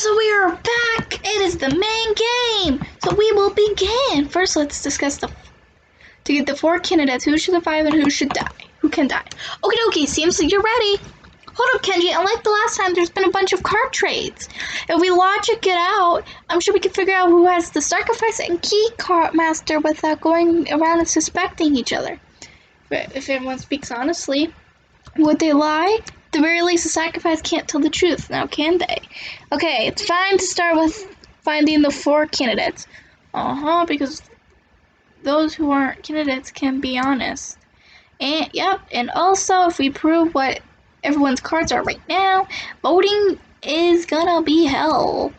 So we are back. It is the main game. So we will begin. First, let's discuss to get the 4 candidates. Who should survive and who should die? Who can die? Okay, seems like you're ready. Hold up, Kenji. Unlike the last time, there's been a bunch of card trades. If we logic it out, I'm sure we can figure out who has the sacrifice and key card master without going around and suspecting each other. But if everyone speaks honestly, would they lie? At the very least, the sacrifice can't tell the truth, now can they? Okay, it's fine to start with finding the 4 candidates. Because those who aren't candidates can be honest. And, yep, and also if we prove what everyone's cards are right now, voting is gonna be hell.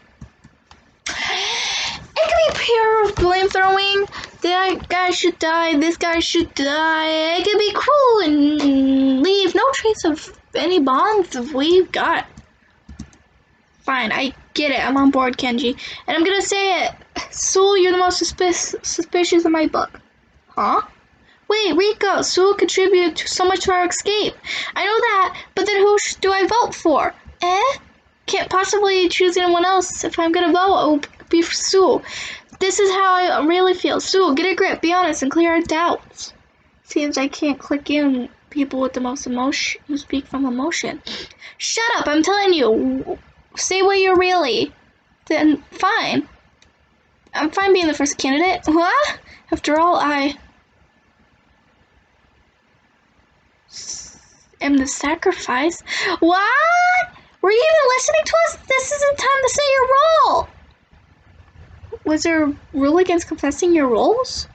It can be pure blame throwing. That guy should die, this guy should die. It can be cruel and leave no trace of any bonds we've got. Fine, I get it. I'm on board, Kenji. And I'm gonna say it. Sewell, you're the most suspicious in my book. Huh? Wait, Rico, Sewell contributed so much to our escape. I know that, but then who do I vote for? Can't possibly choose anyone else. If I'm gonna vote, it will be for Sewell. This is how I really feel. Sewell, get a grip, be honest, and clear our doubts. Seems I can't click in people with the most emotion, who speak from emotion. Shut up, I'm telling you. Say what you're really. Then, fine. I'm fine being the first candidate. What? After all, I am the sacrifice. What? Were you even listening to us? This isn't time to say your role. Was there a rule against confessing your roles?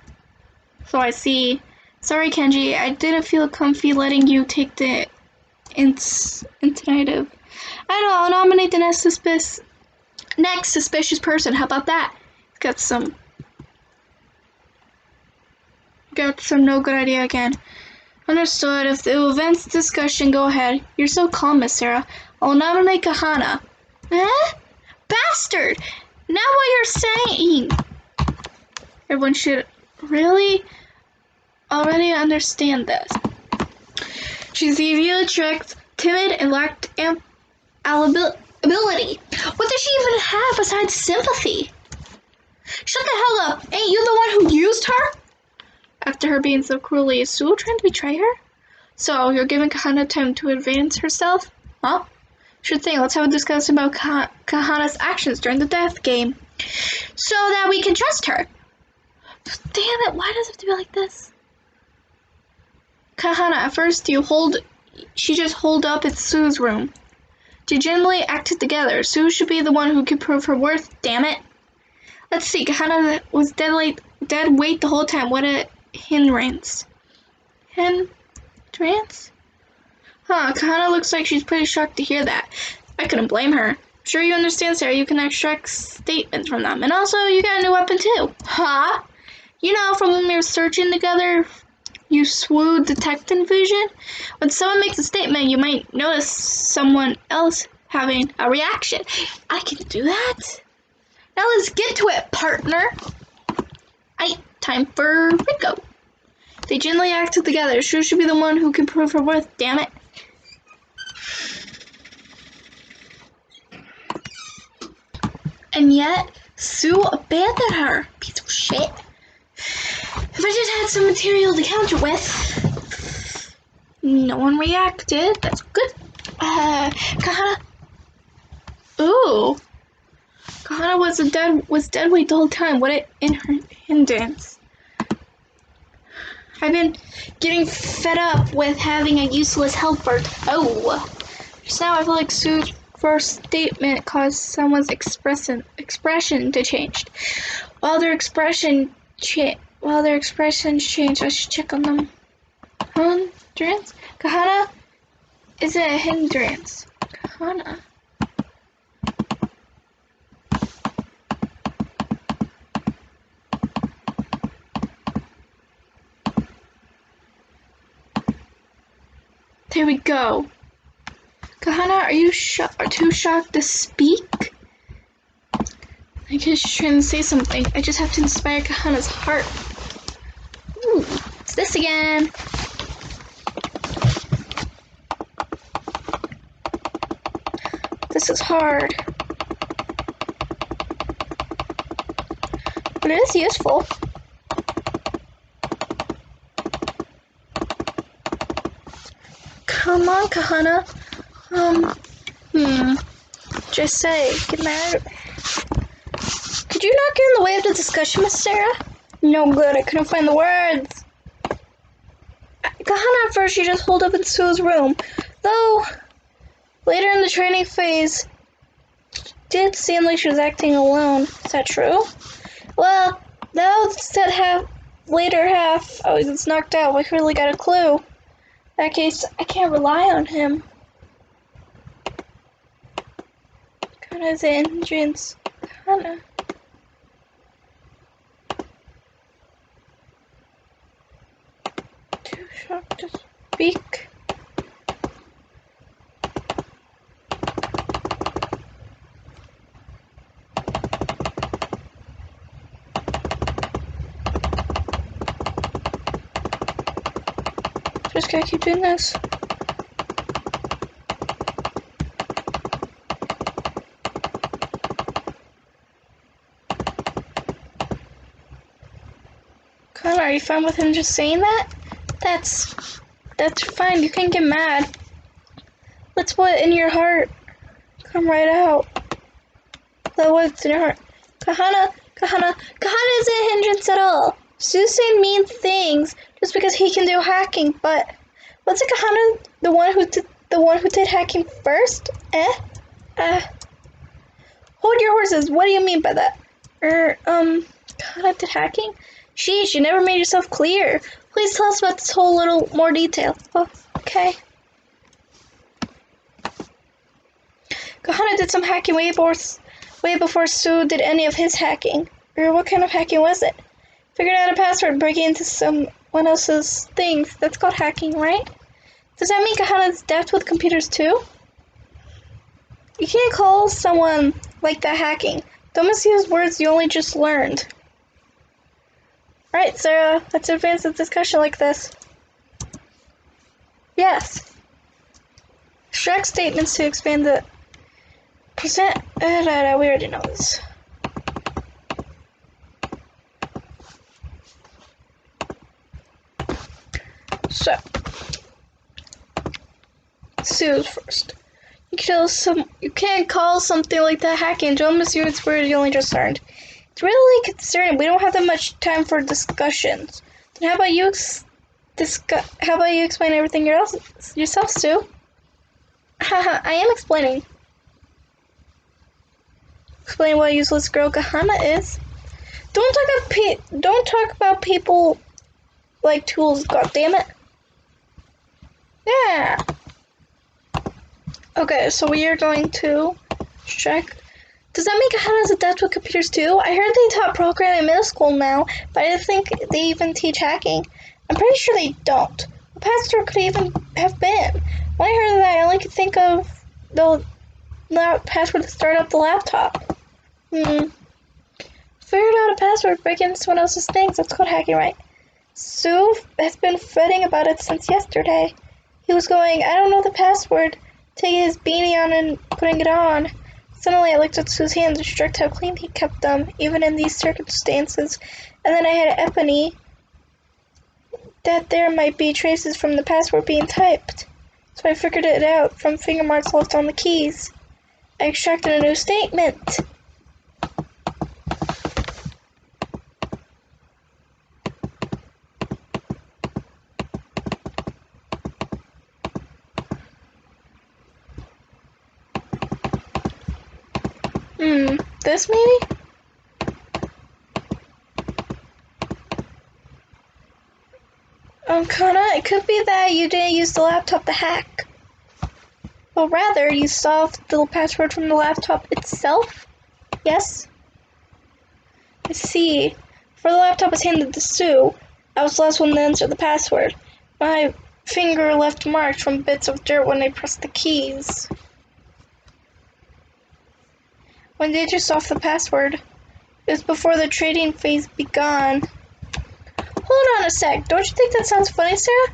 So I see. Sorry, Kenji. I didn't feel comfy letting you take the initiative. I don't know. I'll nominate the next suspicious person. How about that? Got some no good idea again. Understood. If the event's discussion, go ahead. You're so calm, Miss Sarah. I'll nominate Kahana. Bastard! Now what you're saying? Everyone should really already understand this. She's easily tricked, timid, and lacked ability. What does she even have besides sympathy? Shut the hell up! Ain't you the one who used her? After her being so cruelly, is Sewell trying to betray her? So, you're giving Kahana time to advance herself? Huh? Sure thing, let's have a discussion about Kahana's actions during the death game. So that we can trust her. Damn it, why does it have to be like this? Kahana, at first she just holed up at Sue's room. They generally acted together. Sue should be the one who can prove her worth, damn it. Let's see, Kahana was dead weight the whole time. What a hindrance. Hindrance? Huh, Kahana looks like she's pretty shocked to hear that. I couldn't blame her. Sure you understand, Sarah, you can extract statements from them. And also, you got a new weapon too. Huh? You know, from when we were searching together, you swooed detecting vision? When someone makes a statement, you might notice someone else having a reaction. I can do that? Now let's get to it, partner. Time for Rico. They generally acted together. Sure should be the one who can prove her worth, damn it. And yet, Sue abandoned her. Piece of shit. If I just had some material to counter with. No one reacted. That's good. Kahana. Ooh. Kahana was dead weight the whole time. What a hindrance. I've been getting fed up with having a useless helper. Oh. Just now I feel like Sue's first statement caused someone's expression to change. While their expressions change, I should check on them. Hindrance? Kahana isn't a hindrance. Kahana. There we go. Kahana, are you too shocked to speak? I guess she's trying to say something. I just have to inspire Kahana's heart. Ooh, it's this again. This is hard. is useful. Come on, Kahana. Just say, get mad. Could you not get in the way of the discussion, Miss Sarah? No good, I couldn't find the words. Kahana at first, she just holed up in Sue's room. Though, later in the training phase, it did seem like she was acting alone. Is that true? Well, now that later half, I was knocked out, we really got a clue. In that case, I can't rely on him. Kahana's engines. Kahana. Too shocked to speak. Just gotta keep doing this. Connor, are you fine with him just saying that? That's fine. You can get mad. Let's what in your heart come right out. Let what's in your heart. Kahana isn't a hindrance at all. Sue's saying mean things just because he can do hacking, but wasn't Kahana the one who did hacking first? Hold your horses. What do you mean by that? Kahana did hacking? Sheesh, you never made yourself clear. Please tell us about this whole little more detail. Oh, okay. Kahana did some hacking way before Sue did any of his hacking. Or what kind of hacking was it? Figured out a password, breaking into someone else's things. That's called hacking, right? Does that mean Kahana's deft with computers too? You can't call someone like that hacking. Don't misuse words you only just learned. Right, Sarah, let's advance the discussion like this. Yes. Extract statements to expand the present. We already know this. So, Sue's first. You can't call something like that hacking. Don't misuse words you only just learned. It's really concerning. We don't have that much time for discussions. Then how about you explain everything yourself, Sue? Haha, I am explaining. Explain what a useless girl Kahana is. Don't talk about people like tools. God damn it. Yeah. Okay, so we are going to check. Does that mean Kahana's adept with computers too? I heard they taught programming in middle school now, but I didn't think they even teach hacking. I'm pretty sure they don't. What password could even have been? When I heard that, I only could think of the password to start up the laptop. Figured out a password breaking into someone else's things. That's called hacking, right? Sue has been fretting about it since yesterday. He was going, I don't know the password, taking his beanie on and putting it on. Suddenly I looked at Sue's hands and struck how clean he kept them, even in these circumstances. And then I had an epiphany that there might be traces from the password being typed. So I figured it out from finger marks left on the keys. I extracted a new statement. This maybe? Kana, it could be that you didn't use the laptop to hack. Or rather, you solved the password from the laptop itself? Yes? I see. Before the laptop was handed to Sue, I was the last one to enter the password. My finger left marks from bits of dirt when I pressed the keys. When did you solve the password? It was before the trading phase began. Hold on a sec. Don't you think that sounds funny, Sarah?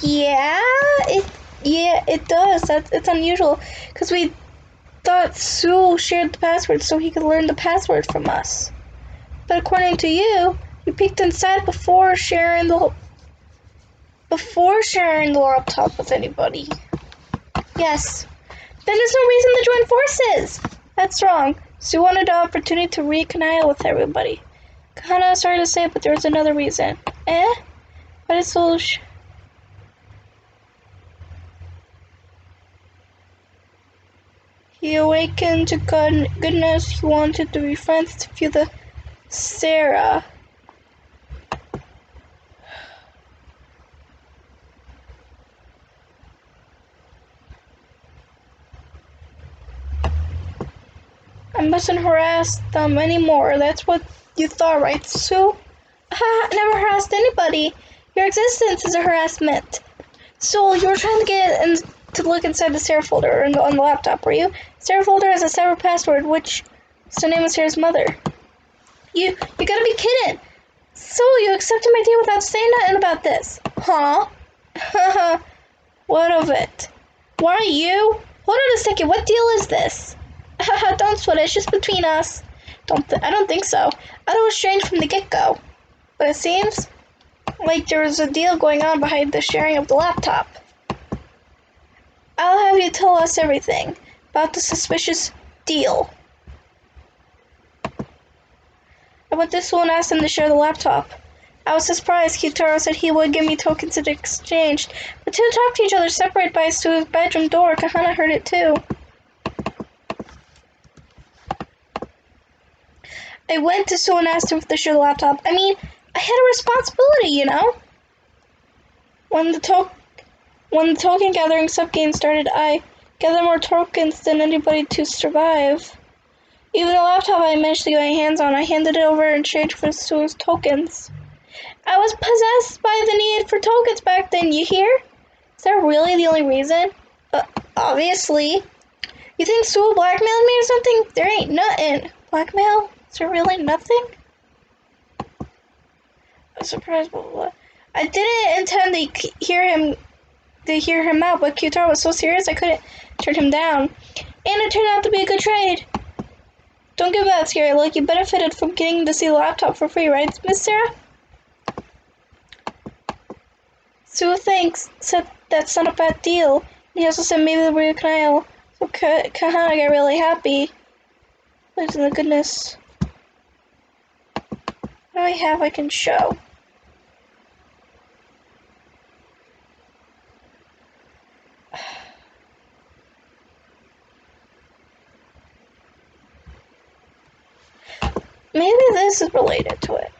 Yeah, Yeah, it does. It's unusual because we thought Sue shared the password so he could learn the password from us. But according to you, you peeked inside before sharing the laptop with anybody. Yes. Then there's no reason to join forces. That's wrong. Sue wanted the opportunity to reconnoiter with everybody. Kinda sorry to say, but there was another reason. But it's so. He awakened to goodness. He wanted to be friends to feel the Sarah. I mustn't harass them anymore. That's what you thought, right, Sue? I never harassed anybody. Your existence is a harassment. So you were trying to get in, to look inside the Sarah folder on the laptop, were you? Sarah folder has a separate password, which is the name of Sarah's mother. You gotta be kidding. So you accepted my deal without saying nothing about this, huh? Haha. What of it? Why you? Hold on a second. What deal is this? Haha. Don't sweat it. It's just between us. I don't think so. I thought it was strange from the get-go, but it seems like there was a deal going on behind the sharing of the laptop. I'll have you tell us everything about the suspicious deal. I went to school and asked him to share the laptop. I was surprised. Kitaro said he would give me tokens in exchange. The two talked to each other separated by Sue's bedroom door. Kahana heard it too. I went to Sue and asked him to share the laptop. I mean, I had a responsibility, you know? When the token gathering sub-game started, I gathered more tokens than anybody to survive. Even the laptop I managed to get my hands on, I handed it over in exchange for Sue's tokens. I was possessed by the need for tokens back then, you hear? Is that really the only reason? Obviously. You think Sue blackmailed me or something? There ain't nothing. Blackmail? Is there really nothing? I'm surprised, blah, blah, blah. I didn't intend to hear him out, but Kyutaro was so serious I couldn't turn him down. And it turned out to be a good trade. Don't give that scary look. You benefited from getting to see the laptop for free, right, Miss Sarah? Sue thinks said that's not a bad deal. And he also said maybe the real Kyle. So Kahana got really happy. Please, in the goodness. What do I have I can show? Maybe this is related to it.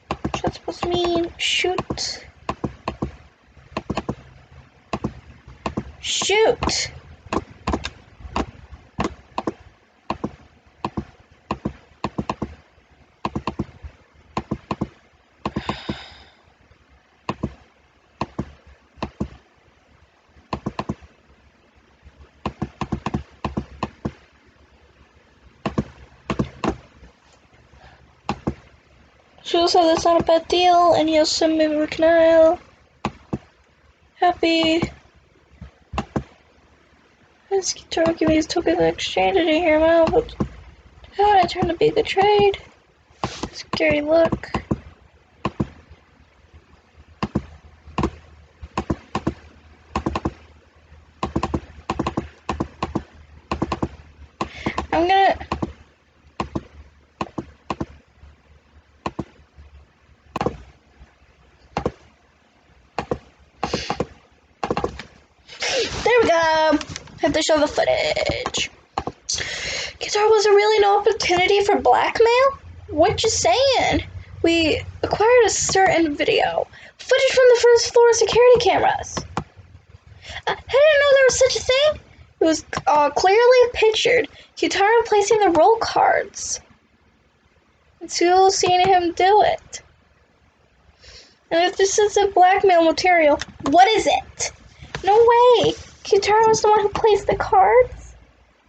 What's that supposed to mean? Shoot. Shoot! She also said that's not a bad deal, and he also said maybe we can happy. This guitar give me his tokens in exchange. I didn't hear him out, but how did I turn to be the trade? Scary look. I'm gonna. There we go. Have to show the footage. Guitar was really no opportunity for blackmail? What you saying? We acquired a certain video. Footage from the first floor security cameras. I didn't know there was such a thing. It was clearly pictured. Kitaro placing the roll cards. And Sue seeing him do it. And if this is a blackmail material, what is it? No way. Kitaro was the one who placed the cards?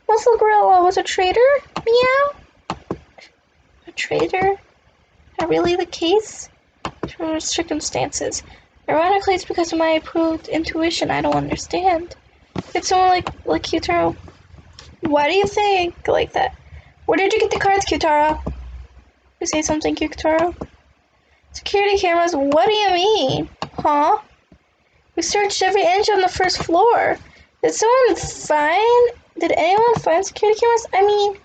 Muscle Gorilla was a traitor? Meow? A traitor? Is that really the case? Under circumstances. Ironically, it's because of my improved intuition. I don't understand. It's someone like Kyutaro. Why do you think like that? Where did you get the cards, Kyutaro? You say something, Kyutaro? Security cameras? What do you mean? Huh? We searched every inch on the first floor. Did someone find... Did anyone find security cameras? I mean...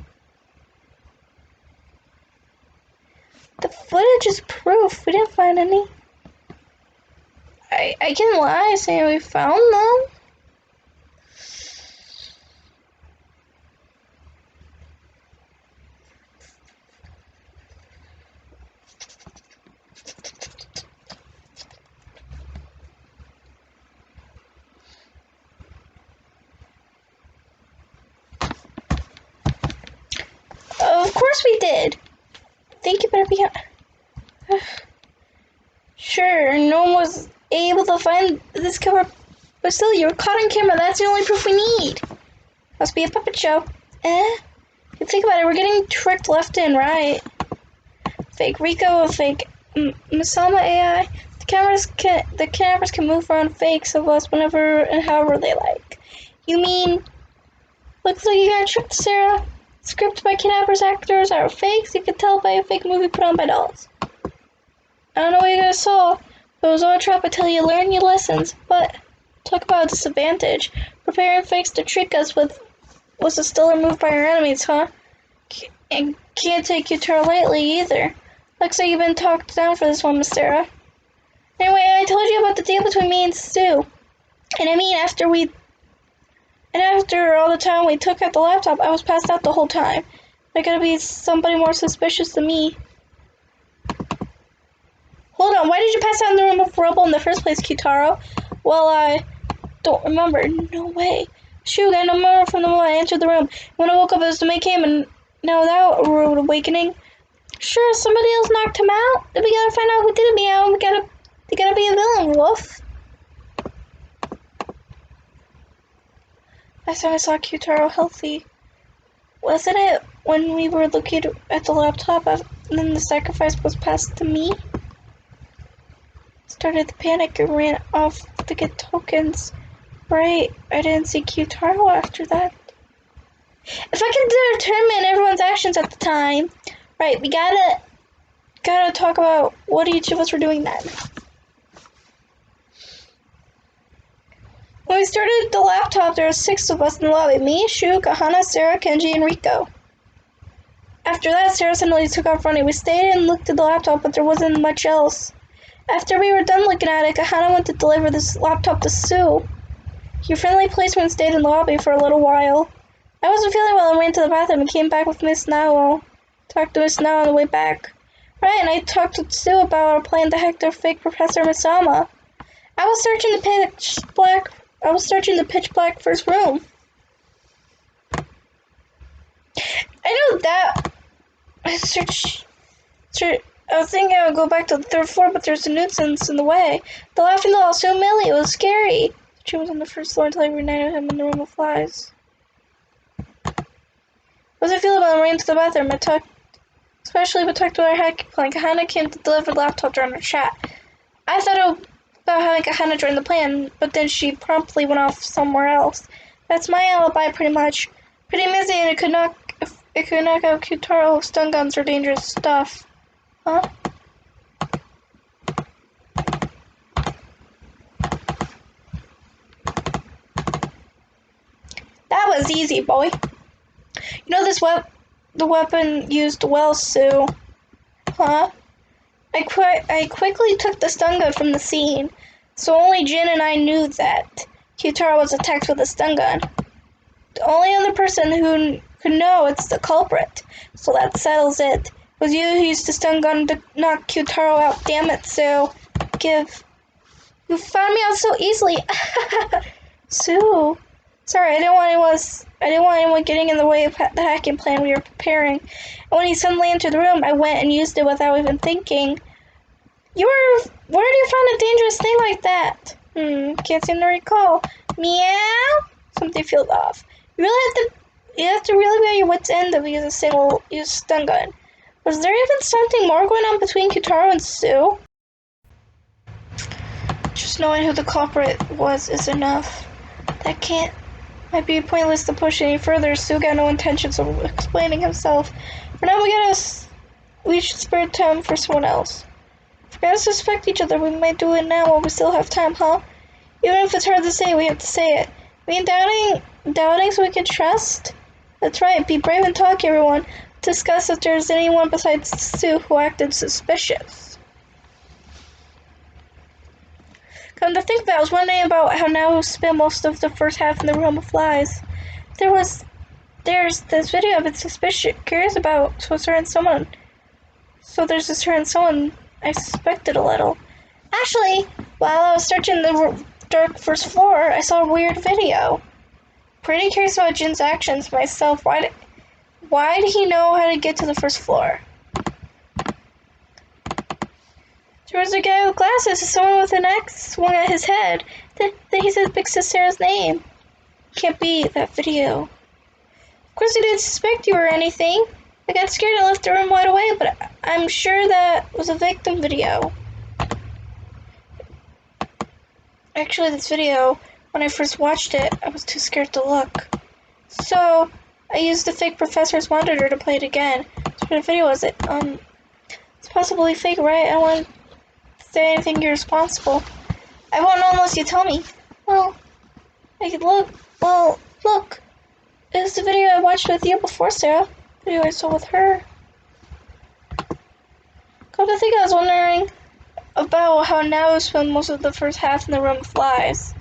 The footage is proof. We didn't find any. I can lie saying we found them. Of course we did. Think you better be... Sure, no one was able to find this camera, but still, you were caught on camera. That's the only proof we need. Must be a puppet show. If you think about it, we're getting tricked left and right. Fake Rico, fake Masama AI. The cameras can move around fakes of us whenever and however they like. You mean, looks like you got tricked, Sarah. Script by kidnappers, actors are fakes. You can tell by a fake movie put on by dolls. I don't know what you guys saw, but it was all a trap until you learn your lessons. But talk about a disadvantage. Preparing fakes to trick us with was a stellar move by our enemies, huh? And can't take Kyutaro lightly either. Looks like you've been talked down for this one, Miss Sarah. Anyway, I told you about the deal between me and Stu. And I mean, after all the time we took out the laptop, I was passed out the whole time. There gotta be somebody more suspicious than me. Hold on, why did you pass out in the room of rubble in the first place, Kyutaro? Well, I don't remember. No way. Shoot, I don't remember from the moment I entered the room. When I woke up, it was the maid came, and now without a rude awakening. Sure, somebody else knocked him out. Then we gotta find out who did it, meow. You gotta be a villain, Wolf. Last time I saw Kyutaro healthy. Wasn't it when we were looking at the laptop and then the sacrifice was passed to me? Started to panic and ran off to get tokens. Right, I didn't see Kyutaro after that. If I can determine everyone's actions at the time, right, we gotta talk about what each of us were doing then. When we started the laptop, there were 6 of us in the lobby. Me, Shu, Kahana, Sarah, Kenji, and Rico. After that, Sarah suddenly took off running. We stayed and looked at the laptop, but there wasn't much else. After we were done looking at it, Kahana went to deliver this laptop to Sue. Your friendly policeman stayed in the lobby for a little while. I wasn't feeling well and ran to the bathroom and came back with Miss Now. Talked to Miss Now on the way back. Right, and I talked to Sue about our plan to hack their fake Professor Misama. I was searching the pitch black first room. I know that. I was thinking I would go back to the 3rd floor, but there's a nuisance in the way. The laughing doll, so Millie, it was scary. She was on the 1st floor until I reunited him in the room of flies. What was I feeling about ran to the bathroom? I talked to our hacking plan. Kahana came to deliver the laptop during our chat. I thought about having Kahana join the plan, but then she promptly went off somewhere else. That's my alibi, pretty much. Pretty amazing, and it could knock out Kyutaro. Stun guns are dangerous stuff. Huh? That was easy, boy. You know the weapon used well, Sue. Huh? I quickly took the stun gun from the scene, so only Jin and I knew that Kyutaro was attacked with a stun gun. The only other person who could know it's the culprit, so that settles it. It was you who used the stun gun to knock Kyutaro out. Damn it, Sue. You found me out so easily. Sue. Sorry, I didn't want anyone getting in the way of the hacking plan we were preparing. And when he suddenly entered the room, I went and used it without even thinking. Where do you find a dangerous thing like that? Can't seem to recall. Meow? Something feels off. You have to really be at your wit's end to use a single-use stun gun. Was there even something more going on between Kyutaro and Sue? Just knowing who the culprit was is enough. Might be pointless to push any further. Sue got no intentions of explaining himself. For now, we should spare time for someone else. If we're gonna suspect each other, we might do it now while we still have time, huh? Even if it's hard to say, we have to say it. I mean, doubting so we can trust? That's right, be brave and talk, everyone. Discuss if there's anyone besides Sue who acted suspicious. Come to think of it, I was wondering about how now spent most of the first half in the realm of lies. There's this video I've been curious about, so there's a certain someone I suspected a little. Actually, while I was searching the dark first floor, I saw a weird video. Pretty curious about Jin's actions myself. Why did he know how to get to the first floor? There was a guy with glasses, someone with an axe swung at his head. Then he said Big Sarah's name. Can't be that video. Of course I didn't suspect you or anything. I got scared and left the room wide awake, but I'm sure that was a victim video. Actually, this video, when I first watched it, I was too scared to look. So, I used the fake professor's monitor to play it again. So what video was it? It's possibly fake, right? I don't want to say anything irresponsible. I won't know unless you tell me. Well, I could look. Well, look. It was the video I watched with you before, Sarah. The video I saw with her. Come to think, I was wondering about how now spent most of the first half in the room of lies.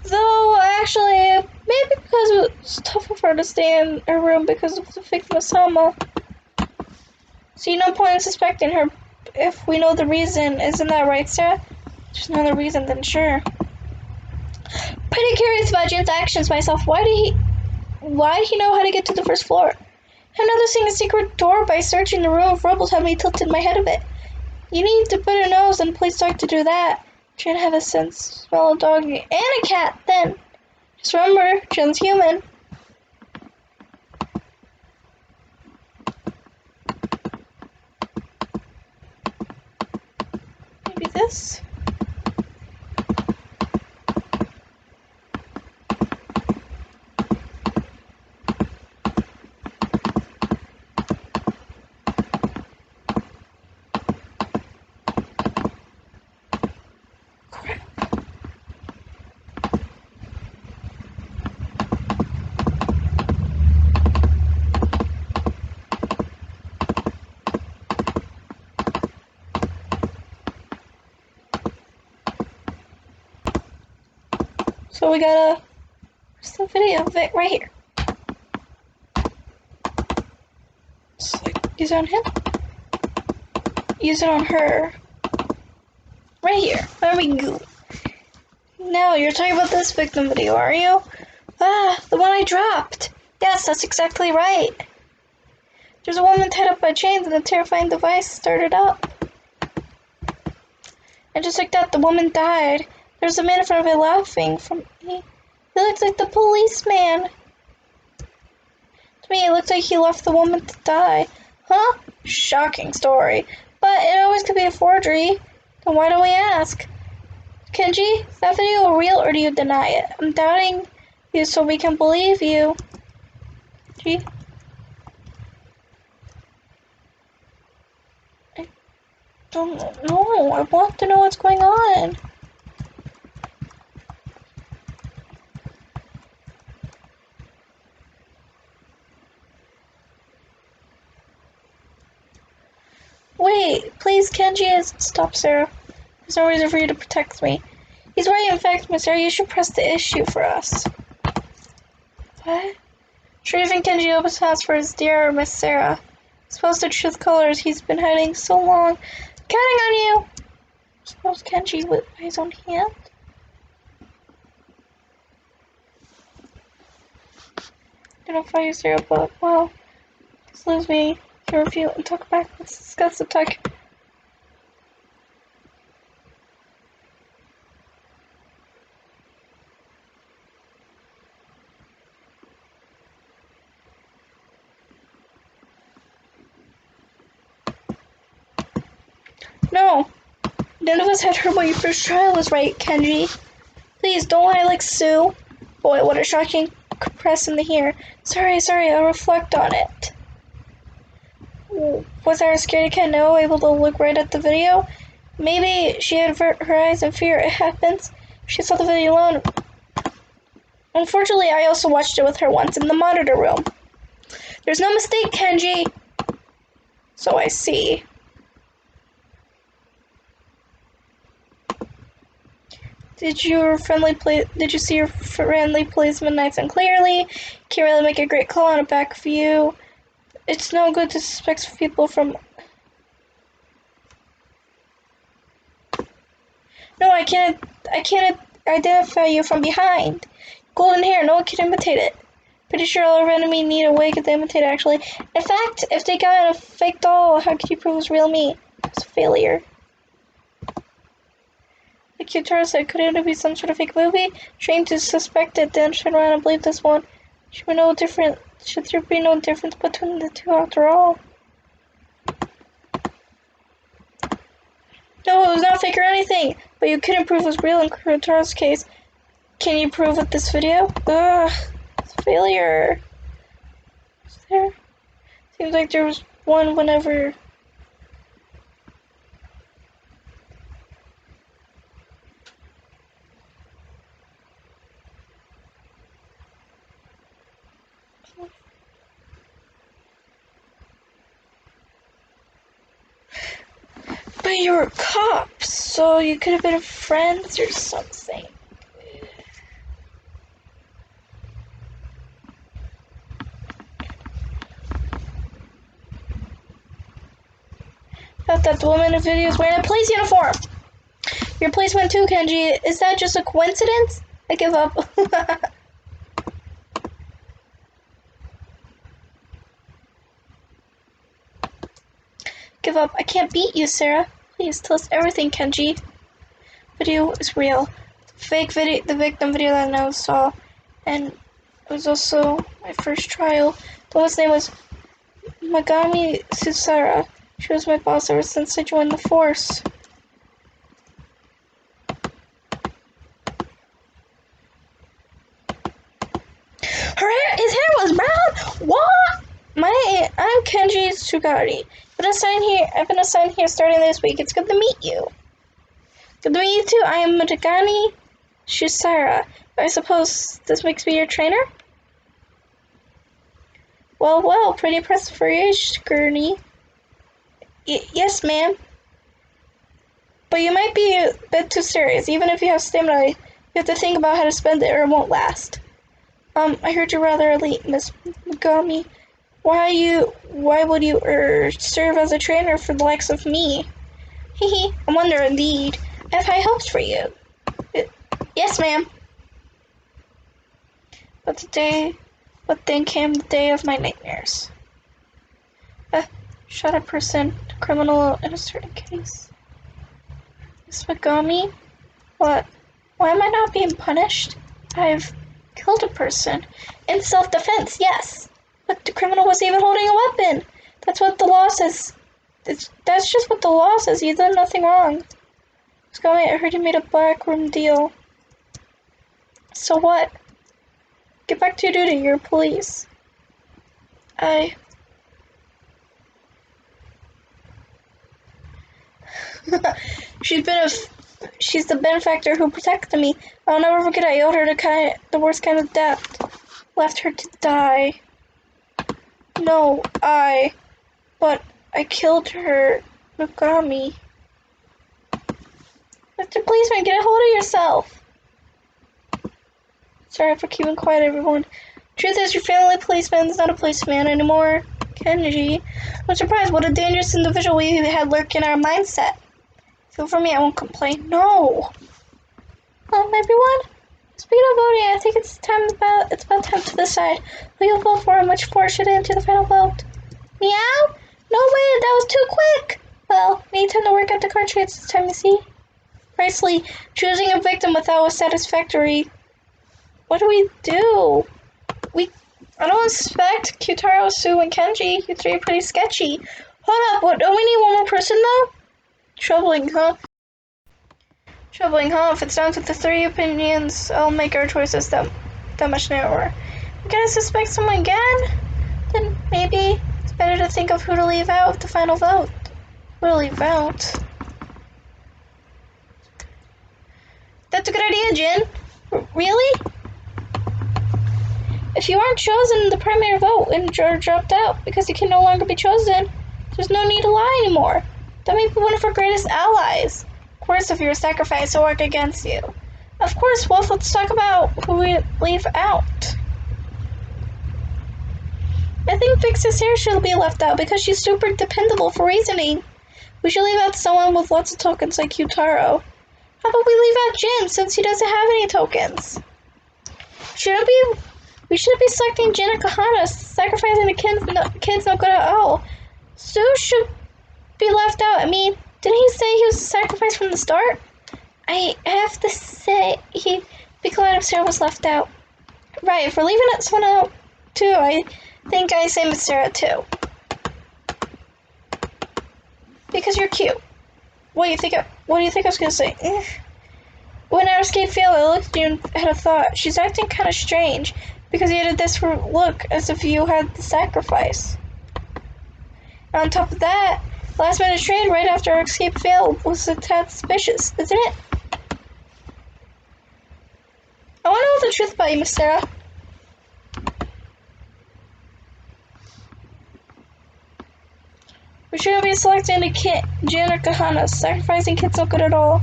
Though, actually, maybe because it was tough for her to stay in her room because of the victim of Selma. See, no point in suspecting her if we know the reason. Isn't that right, Sarah? There's no other reason, then sure. Pretty curious about Jin's actions myself. Why did he know how to get to the first floor? I'm noticing a secret door by searching the room of rubble had me tilted my head a bit. You need to put a nose and police dog to do that. Jin have a sense, smell a dog and a cat, then. Just remember, Jin's human. Maybe this? So we got just a video of it right here. Just like, use it on him. Use it on her. Right here. There we go. Now, you're talking about this victim video, are you? Ah, the one I dropped. Yes, that's exactly right. There's a woman tied up by chains and a terrifying device started up. And just like that, the woman died. There's a man in front of it laughing from me. He looks like the policeman. To me, it looks like he left the woman to die. Huh? Shocking story. But it always could be a forgery. Then why don't we ask? Kenji, is that video real or do you deny it? I'm doubting you so we can believe you. Gee. I don't know. I want to know what's going on. Wait, please, Kenji, stop, Sarah. There's no reason for you to protect me. He's right, in fact, Miss Sarah, you should press the issue for us. What? Retrieving Kenji opens house for his dear Miss Sarah. Expose the truth colors he's been hiding so long. Counting on you! Expose Kenji with his own hand? I don't find you, Sarah, but, well, just lose me. You review and talk back. Let's discuss the talk. No. None of us had heard what your first trial was, right, Kenji? Please, don't lie like Sue. Boy, what a shocking compression to hear. Sorry, I'll reflect on it. Was our scaredy cat now able to look right at the video? Maybe she had her eyes in fear. It happens. She saw the video alone. Unfortunately, I also watched it with her once in the monitor room. There's no mistake, Kenji. So I see. Did you see your friendly policeman nice and clearly? Can't really make a great call on a back view. It's no good to suspect people from... No, I can't identify you from behind. Golden hair, no one can imitate it. Pretty sure all our enemies need a way to imitate it, actually. In fact, if they got a fake doll, how could you prove it was real me? It's a failure. Like Kyutaro said, could it be some sort of fake movie? Trained to suspect it, then turn around and believe this one. Should there be no difference between the two after all? No, it was not fake or anything, but you couldn't prove it was real in Kyutaro's case. Can you prove with this video? Ugh, it's a failure. Is there? Seems like there was one whenever... But you were cops, so you could have been friends or something. Thought that the woman in the video is wearing a police uniform. Your policeman too, Kenji. Is that just a coincidence? I give up. Give up. I can't beat you, Sarah. Please tell us everything, Kenji. Video is real. The victim video that I now saw, and it was also my first trial. The woman's name was Megami Susara. She was my boss ever since I joined the force. His hair was brown? What? I'm Kenji Sugari. I've been assigned here starting this week. It's good to meet you. Good to meet you too. I am Megami Susara. I suppose this makes me your trainer? Well, pretty impressive for your age, Gurney. Yes, ma'am. But you might be a bit too serious. Even if you have stamina, you have to think about how to spend it or it won't last. I heard you're rather elite, Miss Megami. Why would you serve as a trainer for the likes of me? Hehe, I wonder indeed. I have high hopes for you. Yes, ma'am. But then came the day of my nightmares. Shot a person, a criminal in a certain case. Miss Megami? What? Why am I not being punished? I've killed a person. In self-defense, yes. But the criminal was even holding a weapon. That's what the law says. That's just what the law says. You did nothing wrong. Megami, I heard you made a backroom deal. So what? Get back to your duty. You're police. She's the benefactor who protected me. I'll never forget. I owed her the worst kind of death. Left her to die. No, but I killed her. Megami. Mr. Policeman, get a hold of yourself. Sorry for keeping quiet, everyone. Truth is, your family policeman is not a policeman anymore. Kenji. I'm surprised what a dangerous individual we had lurking in our mindset. Feel for me, I won't complain. No. Everyone. Speaking of voting, I think it's about time to decide who you'll vote for and which force should enter the final vote. Meow? No way, that was too quick. Well, we need time to work out the card trades this time, you see. Precisely, choosing a victim without a satisfactory. What do we do? I don't expect Kyutaro, Sue, and Kenji. You three are pretty sketchy. Hold up, don't we need one more person though? Troubling, huh? Troubling, huh? If it's down to the three opinions, I'll make our choices that much narrower. We're gonna suspect someone again? Then maybe it's better to think of who to leave out of the final vote. Who to leave out? That's a good idea, Jin. Really? If you aren't chosen in the primary vote and you're dropped out because you can no longer be chosen, there's no need to lie anymore. That may be one of our greatest allies. Of course, if you're sacrificed, he'll work against you. Of course, Wolf, let's talk about who we leave out. I think Big Sister should be left out because she's super dependable for reasoning. We should leave out someone with lots of tokens like Yutaro. How about we leave out Jin since he doesn't have any tokens? We shouldn't be selecting Jin and Kahana, sacrificing the kids no good at all. Sue should be left out. I mean, didn't he say he was sacrificed from the start? I have to say, be glad if Sarah was left out. Right, if we're leaving someone out too, I think I say Miss Sarah too. Because you're cute. What do you think I was gonna say? When our escape failed, I looked at you and had a thought. She's acting kind of strange because you had a desperate look as if you had the sacrifice. And on top of that, last minute trade right after our escape failed was a tad suspicious, isn't it? I want to know the truth about you, Miss Sarah. We shouldn't be selecting a kid, Jin or Kahana. Sacrificing kids not good at all.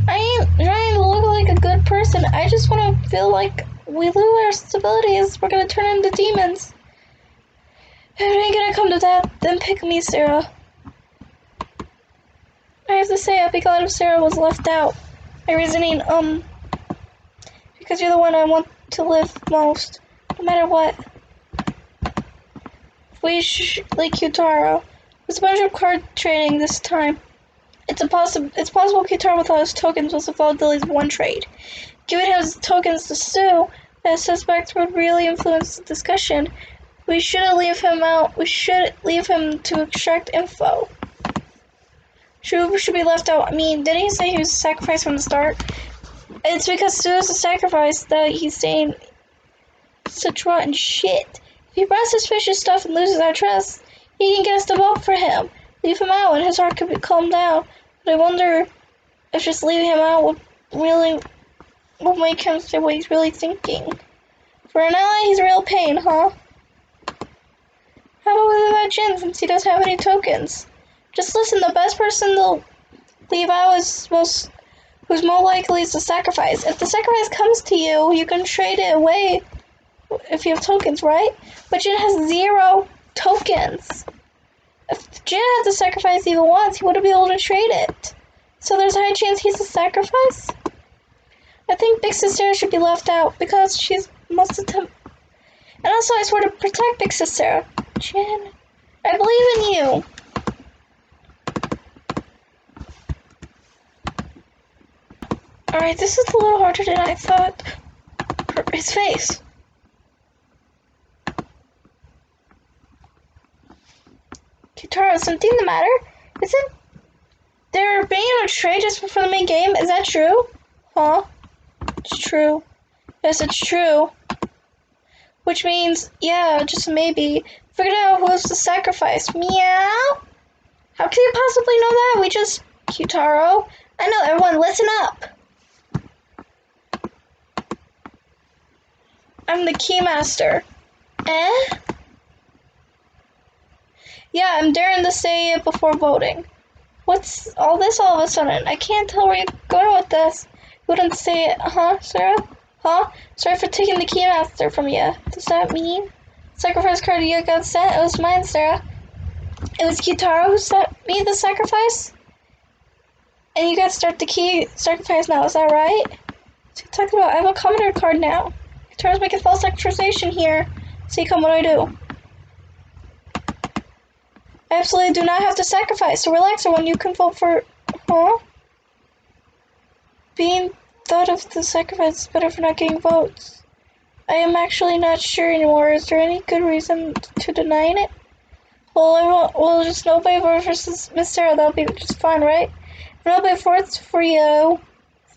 I ain't trying to look like a good person. I just want to feel like we lose our stability as we're gonna turn into demons. If it ain't gonna come to that, then pick me, Sarah. I have to say, I'd be glad if Sarah was left out. My reasoning, because you're the one I want to live most, no matter what. Like Yutaro. There's a bunch of card trading this time. It's possible Kitaro without his tokens was involved in at least one trade. Giving him his tokens to Sue as suspect would really influence the discussion. We shouldn't leave him out. We should leave him to extract info. Should be left out. I mean, didn't he say he was sacrificed from the start? It's because Sue is a sacrifice that he's saying such rotten shit. If he buys suspicious stuff and loses our trust, he can get us to vote for him. Leave him out and his heart could be calmed down. But I wonder if just leaving him out would make him say what he's really thinking. For an ally, he's a real pain, huh? How about we leave out Jin since he doesn't have any tokens? Just listen, the best person to leave out is who's more likely to sacrifice. If the sacrifice comes to you, you can trade it away if you have tokens, right? But Jin has 0 tokens. If Jin had to sacrifice even once, he wouldn't be able to trade it. So there's a high chance he's a sacrifice? I think Big Sister should be left out because she's most of the time. And also, I swear to protect Big Sister. Jin, I believe in you. Alright, this is a little harder than I thought. His face. Kitaro, is something the matter? Isn't there being a trade just before the main game? Is that true? Huh? It's true. Yes, it's true. Which means, yeah, just maybe. Figured out who was the sacrifice. Meow? How can you possibly know that? We just... Kitaro. I know, everyone, listen up. I'm the Keymaster. Eh? Yeah, I'm daring to say it before voting. What's all this all of a sudden? I can't tell where you're going with this. You wouldn't say it, huh, Sarah? Huh? Sorry for taking the Keymaster from you. Does that mean? Sacrifice card you got sent? It was mine, Sarah. It was Kitaro who sent me the sacrifice? And you got to start the key sacrifice now, is that right? So you're talking about, I have a commenter card now. Kitaro's making false accusation here. See, come what I do. I absolutely do not have to sacrifice, so relax everyone, you can vote for... Huh? Being thought of the sacrifice is better for not getting votes. I am actually not sure anymore. Is there any good reason to denying it? Well, just nobody vote for Miss Sarah, that'll be just fine, right? If nobody votes for you,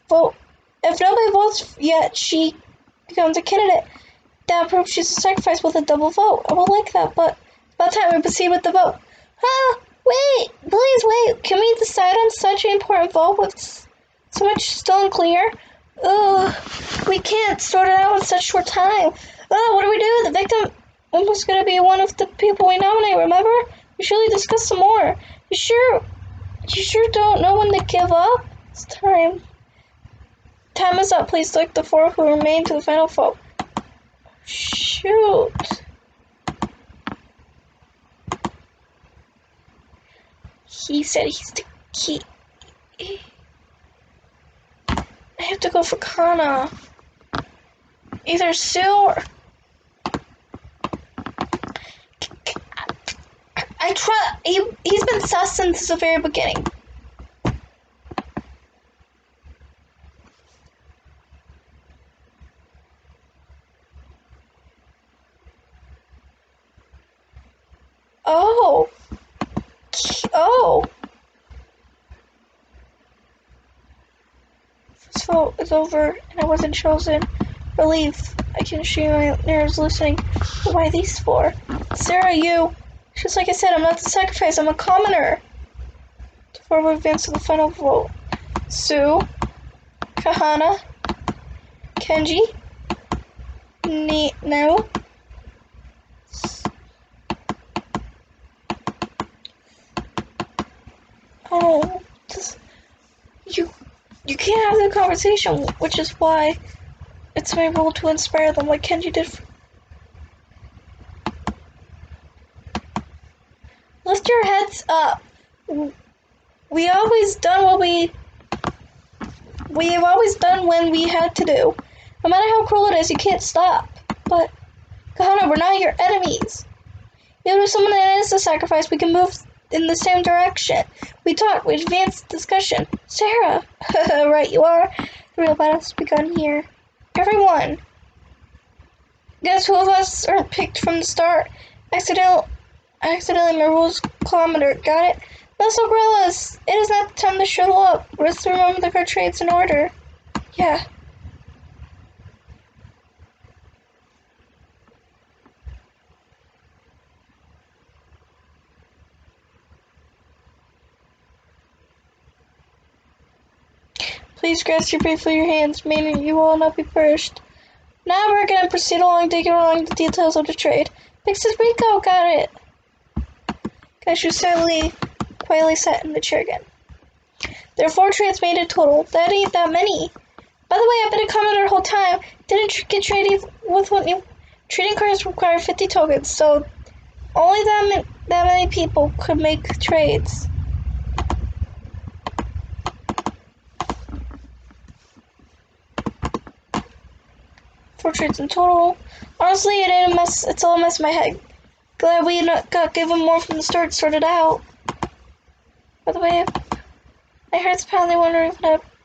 vote. If nobody votes yet, she becomes a candidate. That proves she's a sacrifice with a double vote. I will like that, but it's about time we proceed with the vote. Huh? Wait! Please wait! Can we decide on such an important vote with so much still unclear? Ugh, we can't sort it out in such short time. What do we do? The victim was going to be one of the people we nominate, remember? We should discuss some more. You sure don't know when to give up? It's time. Time is up. Please select the 4 who remain to the final vote. Shoot. He said he's the key. I have to go for Kana. Either Sue or... I trust... He's been sus since the very beginning. Oh. Oh. This vote is over and I wasn't chosen. Relief. I can see my nerves loosening. Why these 4? Sarah, you. Just like I said, I'm not the sacrifice, I'm a commoner. Before we advance to the final vote. Sue. Kahana. Kenji. No. Oh, you can't have the conversation, which is why it's my role to inspire them, like Kenji did. Lift your heads up. We have always done when we had to do. No matter how cruel it is, you can't stop. But, Kahana, we're not your enemies. Even if someone is a sacrifice, we can move in the same direction. We talked, we advanced discussion. Sarah! Right, you are. The real battle's begun here. Everyone! Guess who of us aren't picked from the start? Accidentally, my rules kilometer. Got it? Muscle gorillas! It is not the time to show up. Let's remember the card trades in order. Yeah. Please grasp your briefly your hands, meaning you will not be pushed. Now we're gonna proceed along, digging along the details of the trade. Mixes Rico, got it. Kashu quietly sat in the chair again. There are 4 trades made in total. That ain't that many. By the way, I've been a commoner the whole time. Didn't get traded with what new trading cards require 50 tokens, so only that many people could make trades. Four trades in total. Honestly, it ain't a mess. It's all a mess in my head. Glad we got given more from the start, sorted out. By the way, I heard it's apparently wondering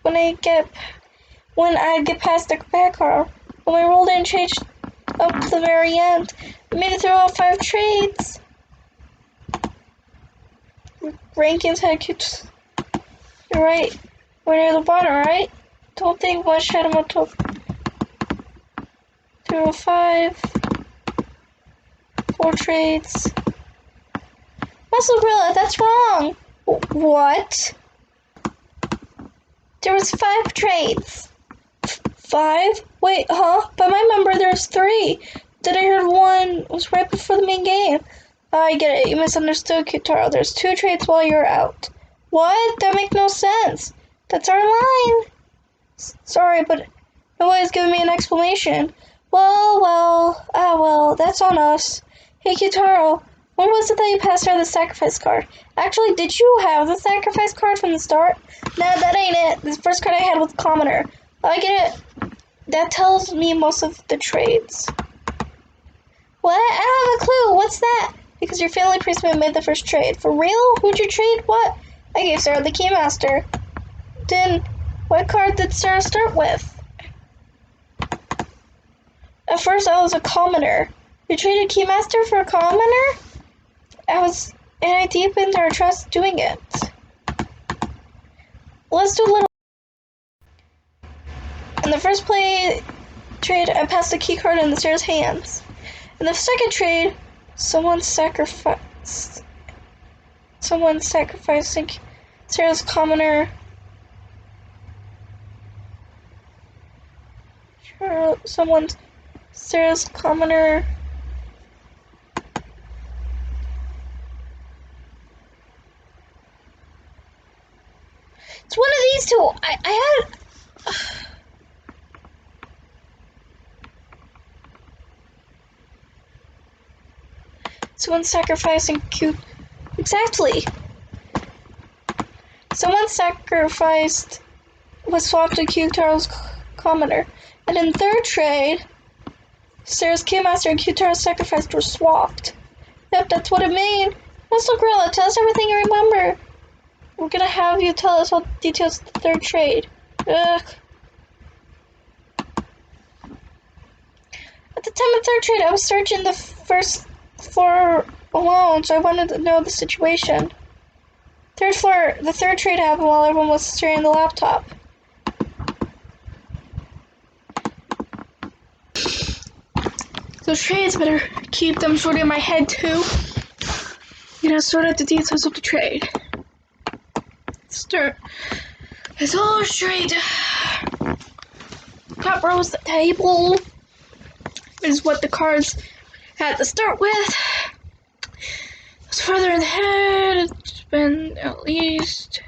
when I get past the back car. When my roll didn't change up to the very end, I made it through all 5 trades. Rankings had cute. You're right. We're near the bottom, right? Don't think much had him up to 0.5. 4 trades. Muscle Gorilla, that's wrong. What? There was 5 trades. 5? Wait, huh? By my number, there's 3. Then I heard one was right before the main game. I get it. You misunderstood, Kitaro. There's 2 trades while you're out. What? That makes no sense. That's our line. Sorry, but nobody's giving me an explanation. Well, that's on us. Hey, Kitaro, when was it that you passed her the sacrifice card? Actually, did you have the sacrifice card from the start? Nah, that ain't it. This first card I had was Commoner. I get it. That tells me most of the trades. What? I don't have a clue. What's that? Because your family priestman made the first trade. For real? Who'd you trade? What? I gave Sarah the Keymaster. Then, what card did Sarah start with? At first, I was a commoner. You traded Keymaster for a commoner? I deepened our trust doing it. Let's do a little. first trade, I passed the key card in the Sarah's hands. In the second trade, someone sacrificing Sarah's commoner. Sarah's commoner. It's one of these two. I had. Someone sacrificing cute. Exactly. Someone sacrificed was swapped to Q-Taro's commoner. And in third trade, Sarah's Keymaster and Q-Taro's sacrificed were swapped. Yep, that's what it means. Muscle Gorilla, tell us everything you remember. We're gonna have you tell us all the details of the third trade. Ugh. At the time of third trade, I was searching the first floor alone, so I wanted to know the situation. Third floor, the third trade happened while everyone was staring at the laptop. Those trades, better keep them sort of in my head too. You know, sort out the details of the trade. It's all straight. Top row is the table. Is what the cards had to start with. It's further ahead. It's been at least.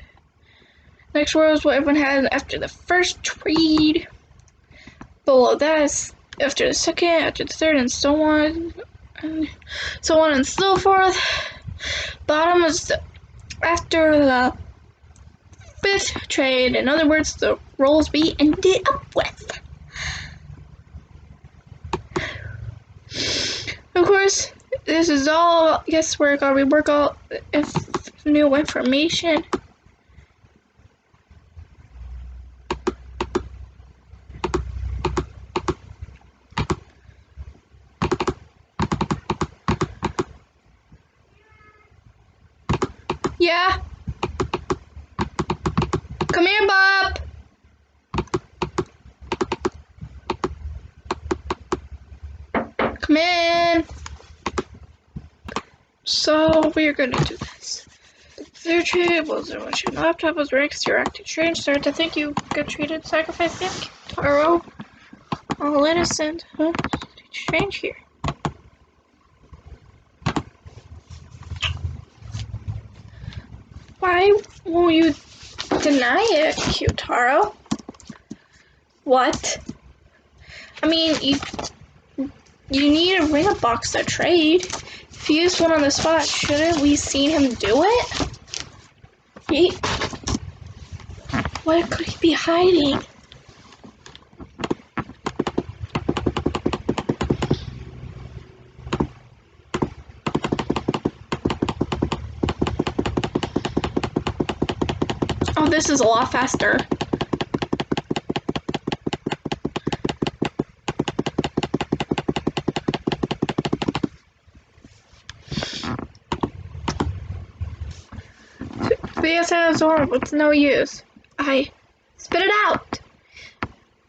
Next row is what everyone had after the first trade. Below that is after the second, after the third, and so on. And so on and so forth. Bottom is after the fifth trade. In other words, the rolls we ended up with. Of course, this is all guesswork, or we work out if new information. Yeah. Come here, Bob. Come in. So we're gonna do this. Their trade was a bunch of laptop was Rex, your acting strange. Start to think you got treated, sacrificed him. Taro. All innocent. Huh? Strange here. Why won't you deny it, Q-Taro? What? I mean, you need a ring box to trade. If you used one on the spot, shouldn't we seen him do it? What could he be hiding? Oh, this is a lot faster. BSN absorb, it's no use. I spit it out.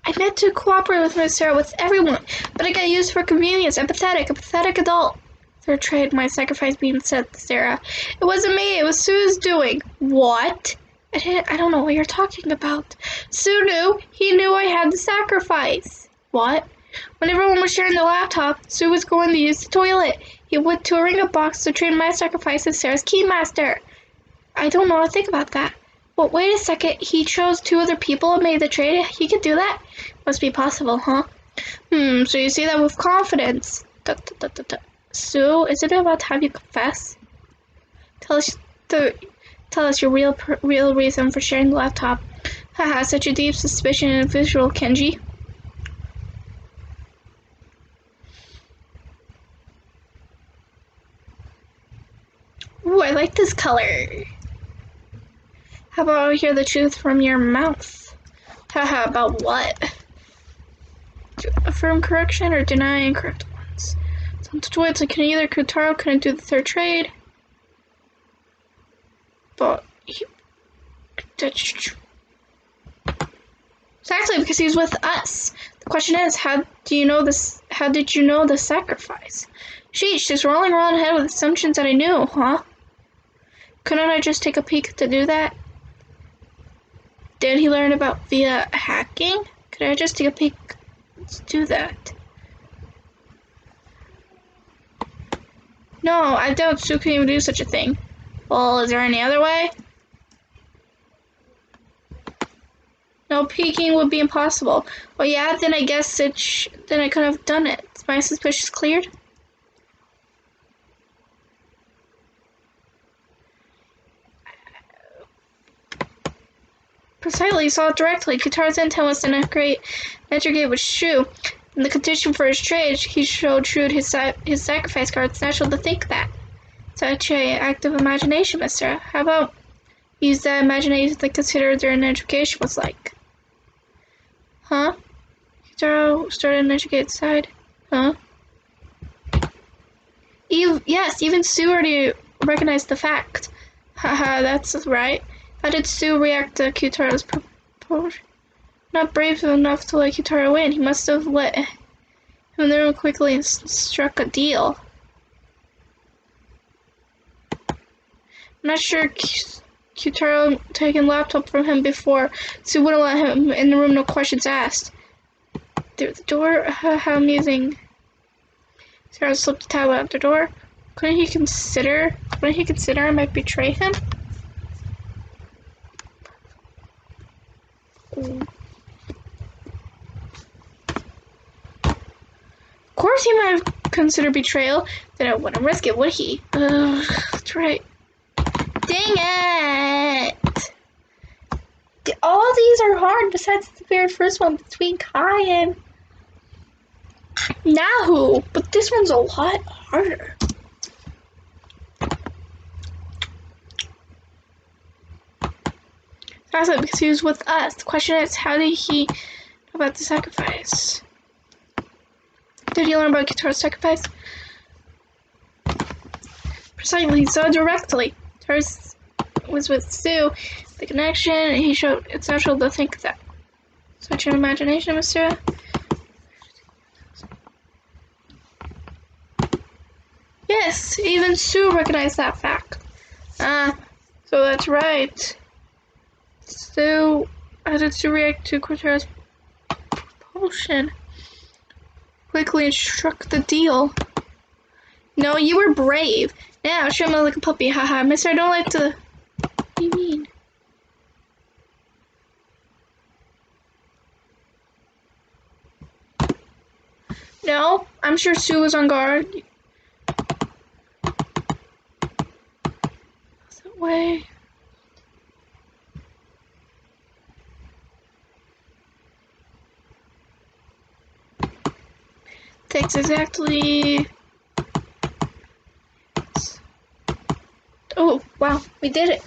I meant to cooperate with Miss Sarah, with everyone, but I got used for convenience. I'm pathetic, a pathetic adult. Third trade, my sacrifice being said to Sarah. It wasn't me, it was Sue's doing. What? I don't know what you're talking about. Sue knew. He knew I had the sacrifice. What? When everyone was sharing the laptop, Sue was going to use the toilet. He went to a ring box to trade my sacrifice as Sarah's keymaster. I don't know what to think about that. But wait a second, he chose two other people and made the trade? He could do that? Must be possible, huh? So you say that with confidence. Sue, isn't it about time you confess? Tell us your real reason for sharing the laptop. Haha, such a deep suspicion and visual, Kenji. Ooh, I like this color. How about I hear the truth from your mouth? Haha, about what? To affirm correction or deny incorrect ones? Some toys like neither Kutaro couldn't do the third trade. But that's true. Exactly, because he's with us. The question is, how did you know the sacrifice? Sheesh, just rolling around ahead with assumptions that I knew, huh? Couldn't I just take a peek to do that? Did he learn about via hacking? Could I just take a peek to do that? No, I doubt Sue can even do such a thing. Well, is there any other way? No, peeking would be impossible. Well, yeah, then I guess then I could have done it. Is my suspicions cleared? Precisely, saw it directly. Guitar's intent was to integrate with Shu. In the condition for his trade, he showed Shu his sacrifice card. It's natural to think that. Such an active imagination, mister. How about use that imagination to consider their education was like? Huh? Guitar started an educated side. Huh? Yes, even Sue already recognized the fact. Haha, that's right. How did Sue react to Kitaro's proposal? Not brave enough to let Kitaro win. He must have let him in the room quickly and struck a deal. I'm not sure Kitaro taken laptop from him before. Sue wouldn't let him in the room, no questions asked. Through the door? How amusing. Sarah slipped the tablet out the door. Couldn't he consider I might betray him? Of course he might have considered betrayal. Then I wouldn't risk it, would he? That's right. Dang it! All these are hard besides the very first one between Kai and Nahu. But this one's a lot harder. That's because he was with us. The question is, how did he know about the sacrifice? Did he learn about Kitaro's sacrifice? Precisely, so directly. Tars was with Sue. The connection, and he showed it's natural to think that. Such an imagination, mister. Yes, even Sue recognized that fact. So that's right. Sue, how did Sue react to Quintera's propulsion? Quickly and struck the deal. No, you were brave. Now, show me like a puppy. Haha, mister, I don't like to... What do you mean? No, I'm sure Sue was on guard. That way. Takes exactly... Oh, wow, we did it.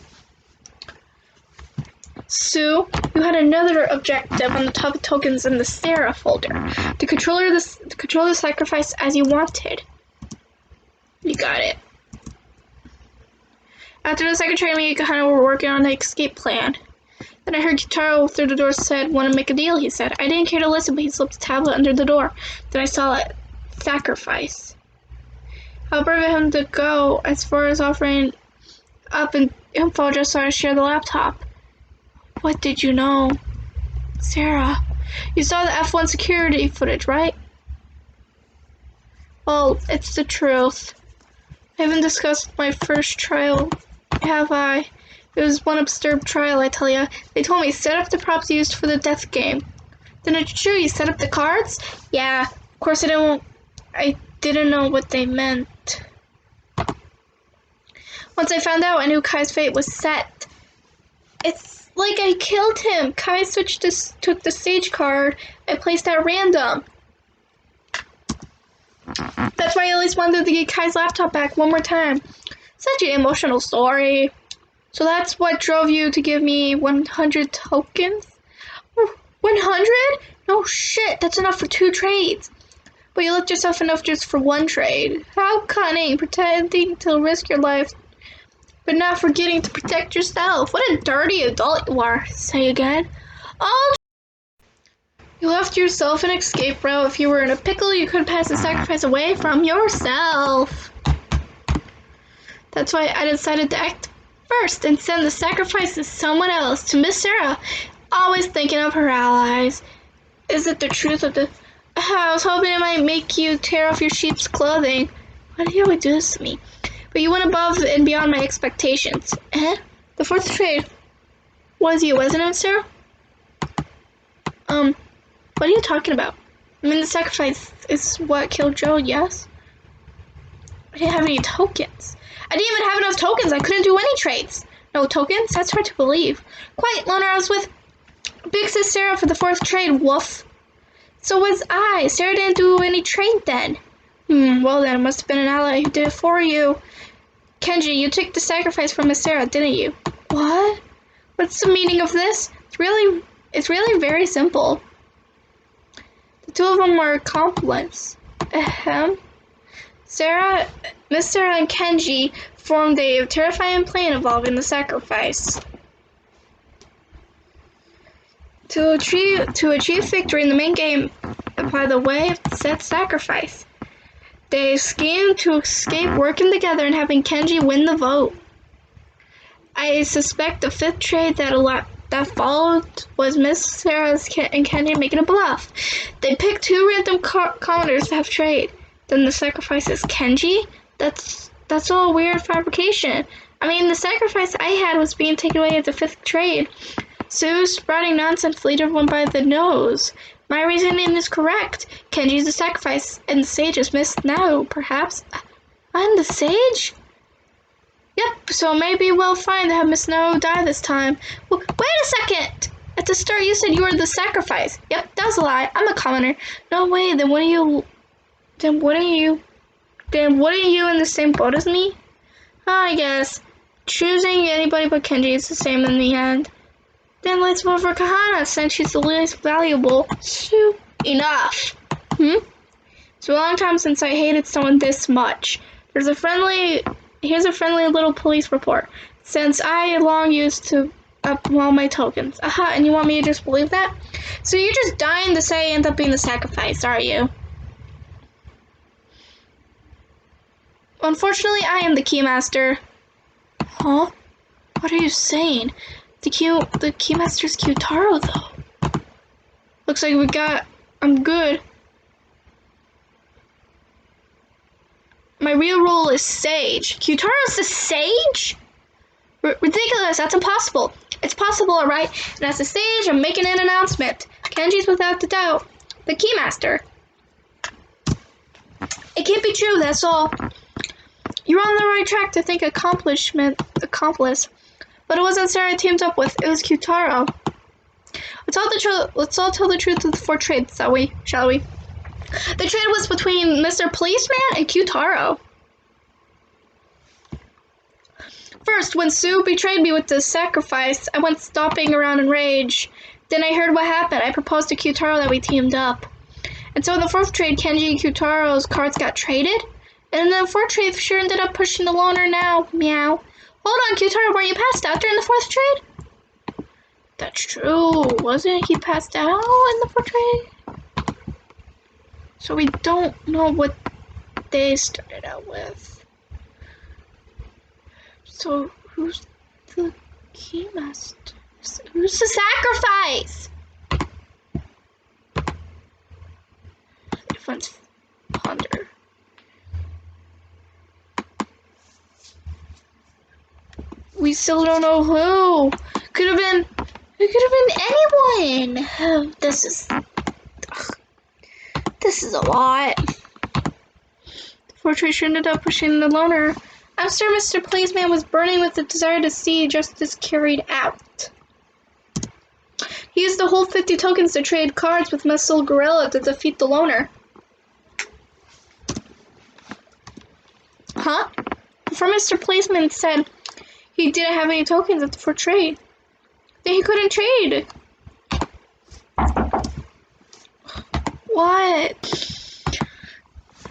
Sue, you had another objective on the top of tokens in the Sarah folder. To control the sacrifice as you wanted. You got it. After the secretary and me and Kahana were working on the escape plan. Then I heard Kitaro through the door said, "Want to make a deal," he said. I didn't care to listen, but he slipped a tablet under the door. Then I saw it. Sacrifice. How brave of him to go as far as offering up and info just so I share the laptop. What did you know? Sarah, you saw the F1 security footage, right? Well, it's the truth. I haven't discussed my first trial, have I? It was one absurd trial, I tell ya. They told me, set up the props used for the death game. Then it's true, you set up the cards? Yeah, of course I didn't know what they meant. Once I found out, I knew Kai's fate was set. It's like I killed him. Kai took the stage card I placed at random. That's why I at least wanted to get Kai's laptop back one more time. Such an emotional story. So that's what drove you to give me 100 tokens? 100? No shit, that's enough for 2 trades. But you left yourself enough just for 1 trade. How cunning, pretending to risk your life, but not forgetting to protect yourself. What a dirty adult you are. Say again. Oh, You left yourself an escape route. If you were in a pickle, you could pass the sacrifice away from yourself. That's why I decided to act first and send the sacrifice to someone else, to Miss Sarah, always thinking of her allies. Is it the truth of the... I was hoping it might make you tear off your sheep's clothing. Why do you always do this to me? But you went above and beyond my expectations. The fourth trade was you, wasn't it, Sarah? What are you talking about? I mean, the sacrifice is what killed Joe, yes? I didn't have any tokens. I didn't even have enough tokens. I couldn't do any trades. No tokens? That's hard to believe. Quite, Loner, I was with Big Sis Sarah for the fourth trade, woof. So was I. Sarah didn't do any trade then. Well then, it must have been an ally who did it for you. Kenji, you took the sacrifice from Miss Sarah, didn't you? What? What's the meaning of this? It's really very simple. The two of them were accomplices. Miss Sarah and Kenji formed a terrifying plan involving the sacrifice. To achieve victory in the main game by the way of said sacrifice, they schemed to escape working together and having Kenji win the vote. I suspect the fifth trade that followed was Miss Sarah and Kenji making a bluff. They picked two random commoners to have trade. Then the sacrifice is Kenji? That's all a weird fabrication. I mean, the sacrifice I had was being taken away at the fifth trade. Sue's sprouting nonsense lead everyone by the nose. My reasoning is correct. Kenji's the sacrifice, and the sage is Miss Now, perhaps. I'm the sage? Yep, so maybe we'll find that Miss Now die this time. Well, wait a second! At the start you said you were the sacrifice. Yep, that was a lie. I'm a commoner. No way, then wouldn't you in the same boat as me? I guess. Choosing anybody but Kenji is the same in the end. Then let's vote for Kahana, since she's the least valuable. So, enough. It's a long time since I hated someone this much. Here's a friendly little police report. Since I long used to up all my tokens. Aha, and you want me to just believe that? So you're just dying to say I end up being the sacrifice, are you? Unfortunately, I am the Keymaster. Huh? What are you saying? The Keymaster's Kyutaro, though. Looks like I'm good. My real role is Sage. Kyutaro's the Sage? Ridiculous, that's impossible. It's possible, alright? And as the Sage, I'm making an announcement. Kenji's without the doubt the Keymaster. It can't be true, that's all. You're on the right track to think accomplice. But it wasn't Sarah I teamed up with, it was Kyutaro. Let's all tell the truth of the four trades, shall we? The trade was between Mr. Policeman and Kyutaro. First, when Sue betrayed me with the sacrifice, I went stomping around in rage. Then I heard what happened. I proposed to Kyutaro that we teamed up. And so in the fourth trade, Kenji and Kyutaro's cards got traded. And then the fourth trade sure ended up pushing the loner now. Meow. Hold on, Kyutaro, were you passed out during the fourth trade? That's true. Wasn't he passed out in the fourth trade? So we don't know what they started out with. So who's the Keymaster? Who's the sacrifice? Everyone's ponder. We still don't know who. It could have been anyone. Oh, this is a lot. The fortress ended up pushing the loner. I'm sure Mr. Policeman was burning with the desire to see justice carried out. He used the whole 50 tokens to trade cards with Muscle Gorilla to defeat the loner. Huh? Before Mr. Policeman said he didn't have any tokens for trade. Then he couldn't trade. What?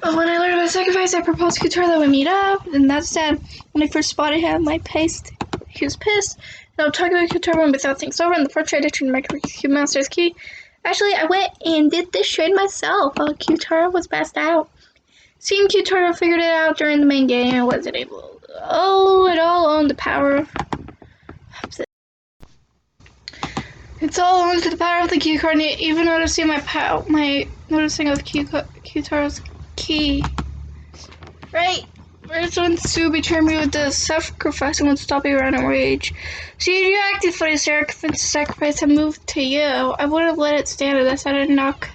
When I learned about the sacrifice, I proposed to Kyutaro that we meet up, and that said, when I first spotted him, he was pissed. And I was talking to Kyutaro without things over, and the first trade I turned my Keymaster's key. Actually, I went and did this trade myself while Q-Taro was passed out. Seeing Q-Taro figured it out during the main game, I wasn't able to. Oh, it all owned the power of... It's all owns to the power of the Q card, even noticing my noticing of Q-Taro's key. Right? First when Sue betrayed me with the sacrificing would stop you around in rage. See, you acted funny, Sarah, convinced the sacrifice had moved to you. I wouldn't have let it stand unless I didn't knock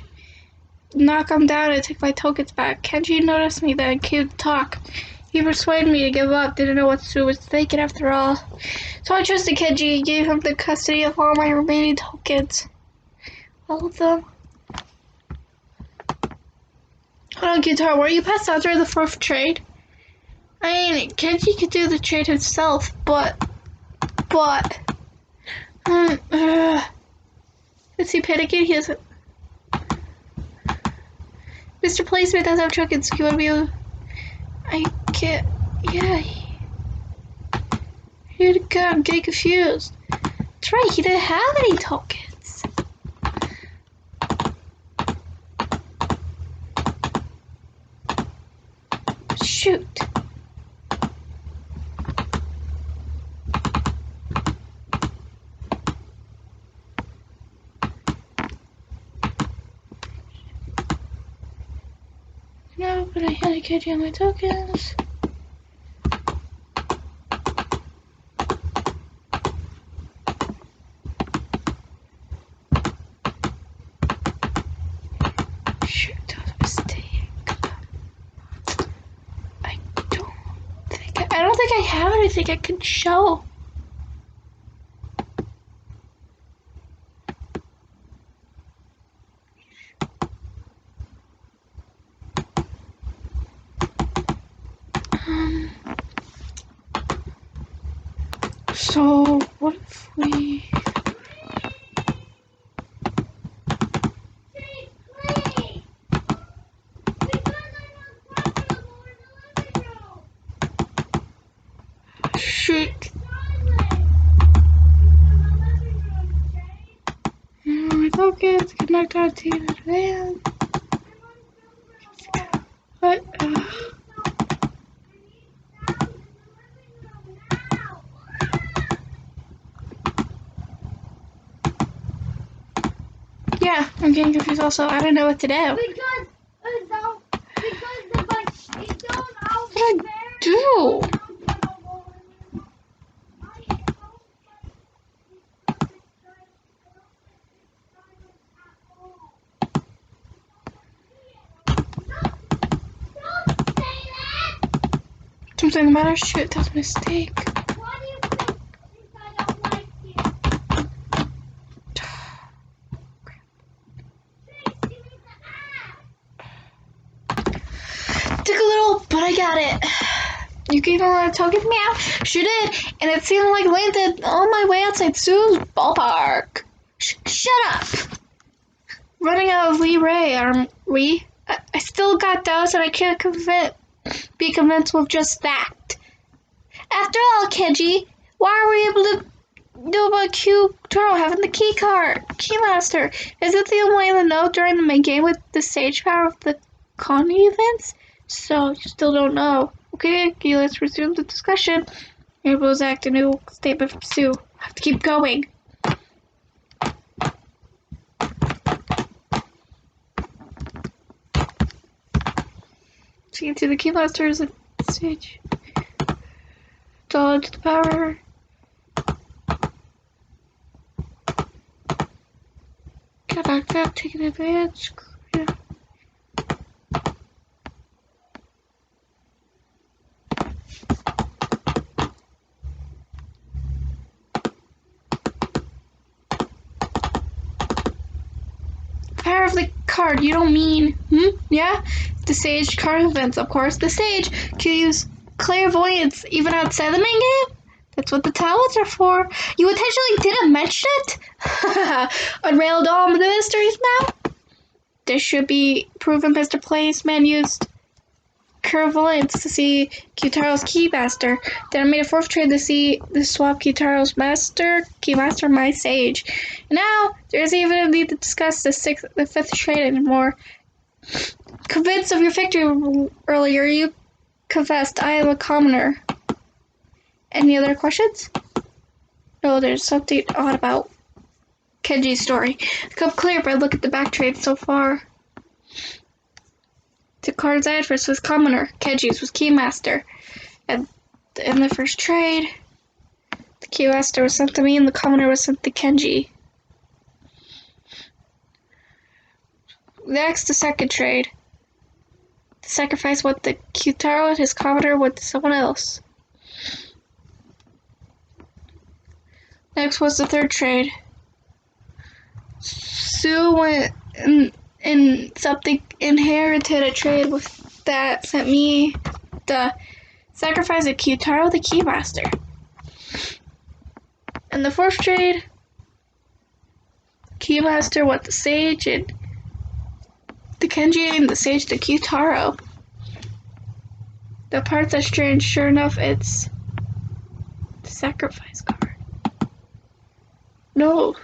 him down and take my tokens back. Kenji noticed me then, came to talk. He persuaded me to give up, didn't know what Sue was thinking after all. So I trusted Kenji and gave him the custody of all my remaining tokens. All of them. Hold on, Guitar, were you passed out during the fourth trade? I mean, Kenji could do the trade himself, but... Is he panicking? He isn't. Mr. Placement doesn't have tokens. You want to be able... I can't... Yeah, he got I'm getting confused. That's right, he didn't have any tokens. Shoot. No, but I had to catch on my tokens. Shoot, that was a mistake. I don't think I have anything I can show. So, what if we... Shoot. My tokens connect our team in advance. What? Yeah, I'm getting confused also. I don't know what to do. What do I do? Something the matter? Shoot, that's a mistake. Took a little, but I got it. You gave me a lot of tokens, meow. Sure did, and it seemed like landed on my way outside Sue's ballpark. Shut up. Running out of Lee Ray, aren't we? I still got those, and I can't be convinced with just that. After all, Kenji, why are we able to know about Q-Taro having the key card? Keymaster, is it the only way to know during the main game with the stage power of the Connie events? So, you still don't know. Okay, let's resume the discussion. Abel's act a new statement from Sue. I have to keep going. See, to the Keymaster is a stage. Dodge the power. Got knocked out, taking advantage. Yeah. Power of the card, you don't mean, yeah? The Sage card events, of course. The Sage can use clairvoyance even outside the main game? That's what the talents are for. You intentionally didn't mention it? Unrailed all the mysteries now? This should be proven Mr. Placeman used Clairvoyance to see Keytaro's Keymaster. Then I made a 4th trade to see the swap Keymaster, my Sage. And now there's even a need to discuss the 5th trade anymore. Convinced of your victory earlier, you confessed I am a commoner. Any other questions? No, there's something odd about Kenji's story. It's come clear by look at the back trade so far. The card's address was commoner, Kenji's was Keymaster. And in the first trade, the Keymaster was sent to me and the commoner was sent to Kenji. Next, the second trade. The sacrifice went to Keytaro and his commoner went to someone else. Next was the third trade. Sue went and something inherited a trade with that sent me the sacrifice of Keytaro the Keymaster. And the fourth trade, Keymaster went to Sage and the Kenji and the Sage to Keytaro. The part that's strange, sure enough, it's the sacrifice card. No.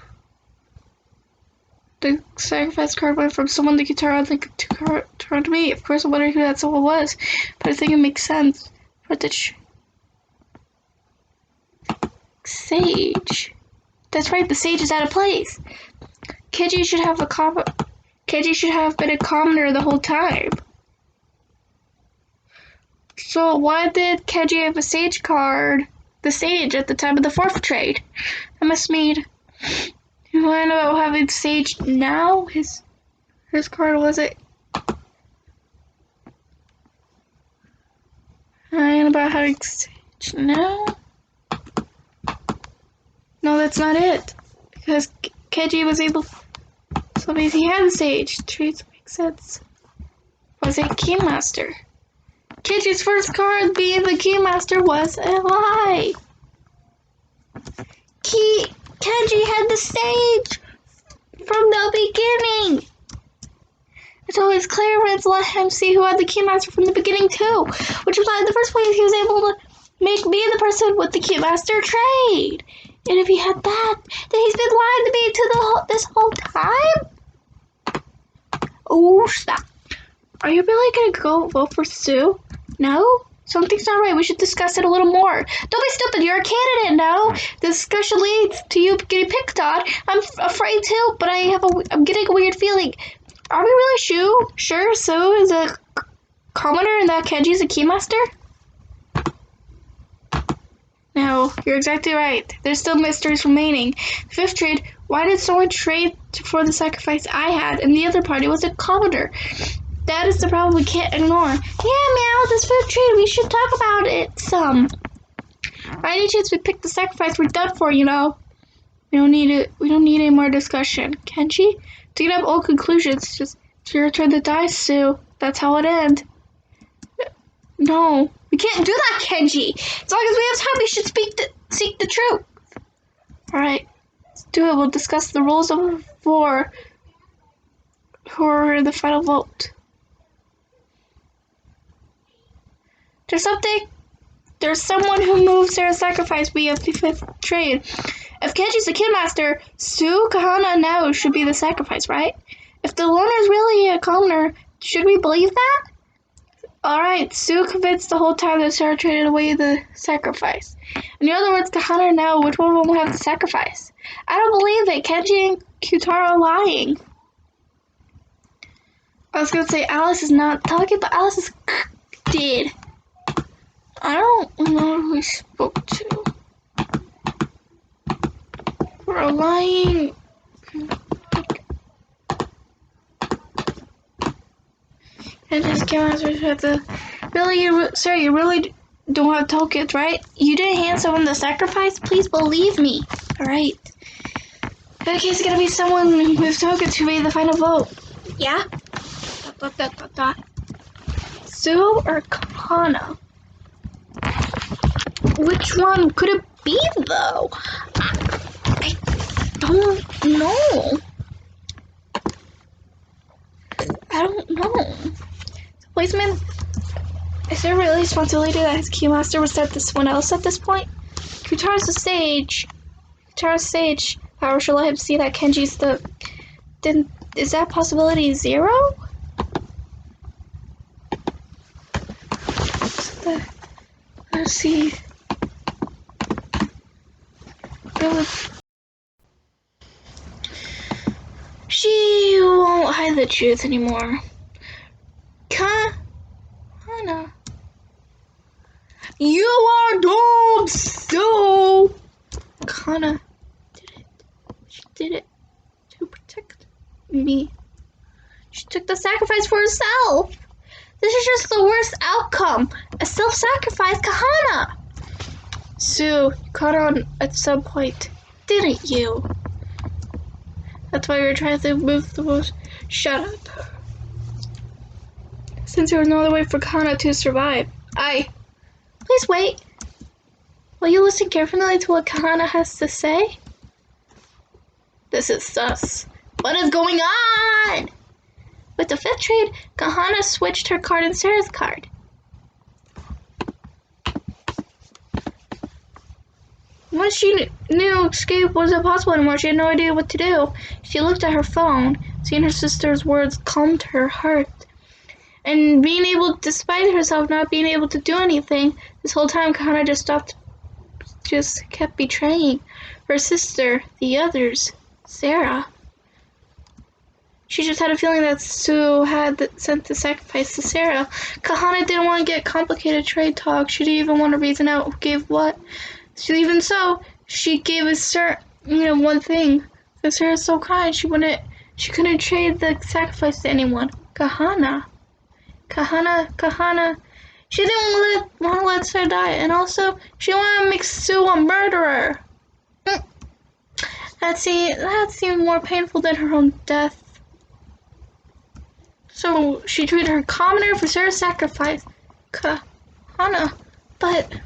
The sacrifice card went from someone to Keytaro and then Keytaro to me. Of course, I'm wondering who that someone was, but I think it makes sense for the Sage. That's right, the Sage is out of place. Kenji should have been a commoner the whole time. So why did Kenji have a Sage card, the Sage, at the time of the fourth trade? I must mean, you learn about having Sage now? His card was it? And about having Sage now? No, that's not it. Because Kenji was able. So maybe he had Sage. Trades make sense. Was it Keymaster? Kenji's first card being the Keymaster was a lie. Kenji had the Sage from the beginning. It's always Clarence let him see who had the Keymaster from the beginning too, which is why in the first place he was able to make me the person with the Keymaster trade. And if he had that, then he's been lying to me this whole time? Oh, stop. Are you really gonna go vote for Sue? No? Something's not right. We should discuss it a little more. Don't be stupid. You're a candidate now. The discussion leads to you getting picked on. I'm afraid too, but I'm getting a weird feeling. Are we really sure Sue is a commoner and that Kenji's a Keymaster? No, you're exactly right. There's still mysteries remaining. Fifth trade, why did someone trade for the sacrifice I had and the other party was a commoner? That is the problem we can't ignore. Yeah, meow, this fifth trade, we should talk about it some. By any chance we picked the sacrifice, we're done for, you know. We don't need any more discussion. Kenji? To get up old conclusions, just it's your turn to die, Sue. That's how it ends. No. We can't do that, Kenji. As long as we have time, we should seek the truth. Alright, let's do it. We'll discuss the rules of war for the final vote. There's someone who moves their sacrifice via the fifth trade. If Kenji's the Keymaster, Sue Kahana now should be the sacrifice, right? If the loner is really a commoner, should we believe that? Alright, Sue convinced the whole time that Sarah traded away the sacrifice. In other words, Kahana now, which one will have the sacrifice? I don't believe it. Kenji and Keytaro are lying. I was gonna say Alice is not talking, but Alice is dead. I don't know who we spoke to. We're lying. And just have to. Really, sir, you really don't have tokens, right? You didn't hand someone the sacrifice? Please believe me. Alright. In that case, it's gonna be someone with tokens who made the final vote. Yeah? Sue or Kana? Which one could it be, though? I don't know. I don't know. Placement. Is there really a responsibility that his Keymaster was set this one else at this point? Kutara's the sage. However, she'll let him see that Kenji's the... Then, is that possibility 0? Let's see. She won't hide the truth anymore. Kahana. You are doomed, so... Kahana did it. She did it to protect me. She took the sacrifice for herself. This is just the worst outcome. A self-sacrifice, Kahana. Sue, you caught on at some point, didn't you? That's why we were trying to move the most. Shut up. Since there was no other way for Kahana to survive, Please wait. Will you listen carefully to what Kahana has to say? This is sus. What is going on? With the 5th trade, Kahana switched her card and Sarah's card. Once she knew escape wasn't possible anymore, she had no idea what to do. She looked at her phone. Seeing her sister's words calmed her heart. And despite herself not being able to do anything, this whole time Kahana just kept betraying her sister, the others, Sarah. She just had a feeling that Sue had sent the sacrifice to Sarah. Kahana didn't want to get complicated trade talk. She didn't even want to reason out who gave what. Even so, she gave one thing. Because Sarah's so kind, she couldn't trade the sacrifice to anyone. Kahana. She didn't want to let Sarah die, and also she wanted to make Sue a murderer. That seemed more painful than her own death. So she treated her commoner for Sarah's sacrifice. Kahana, but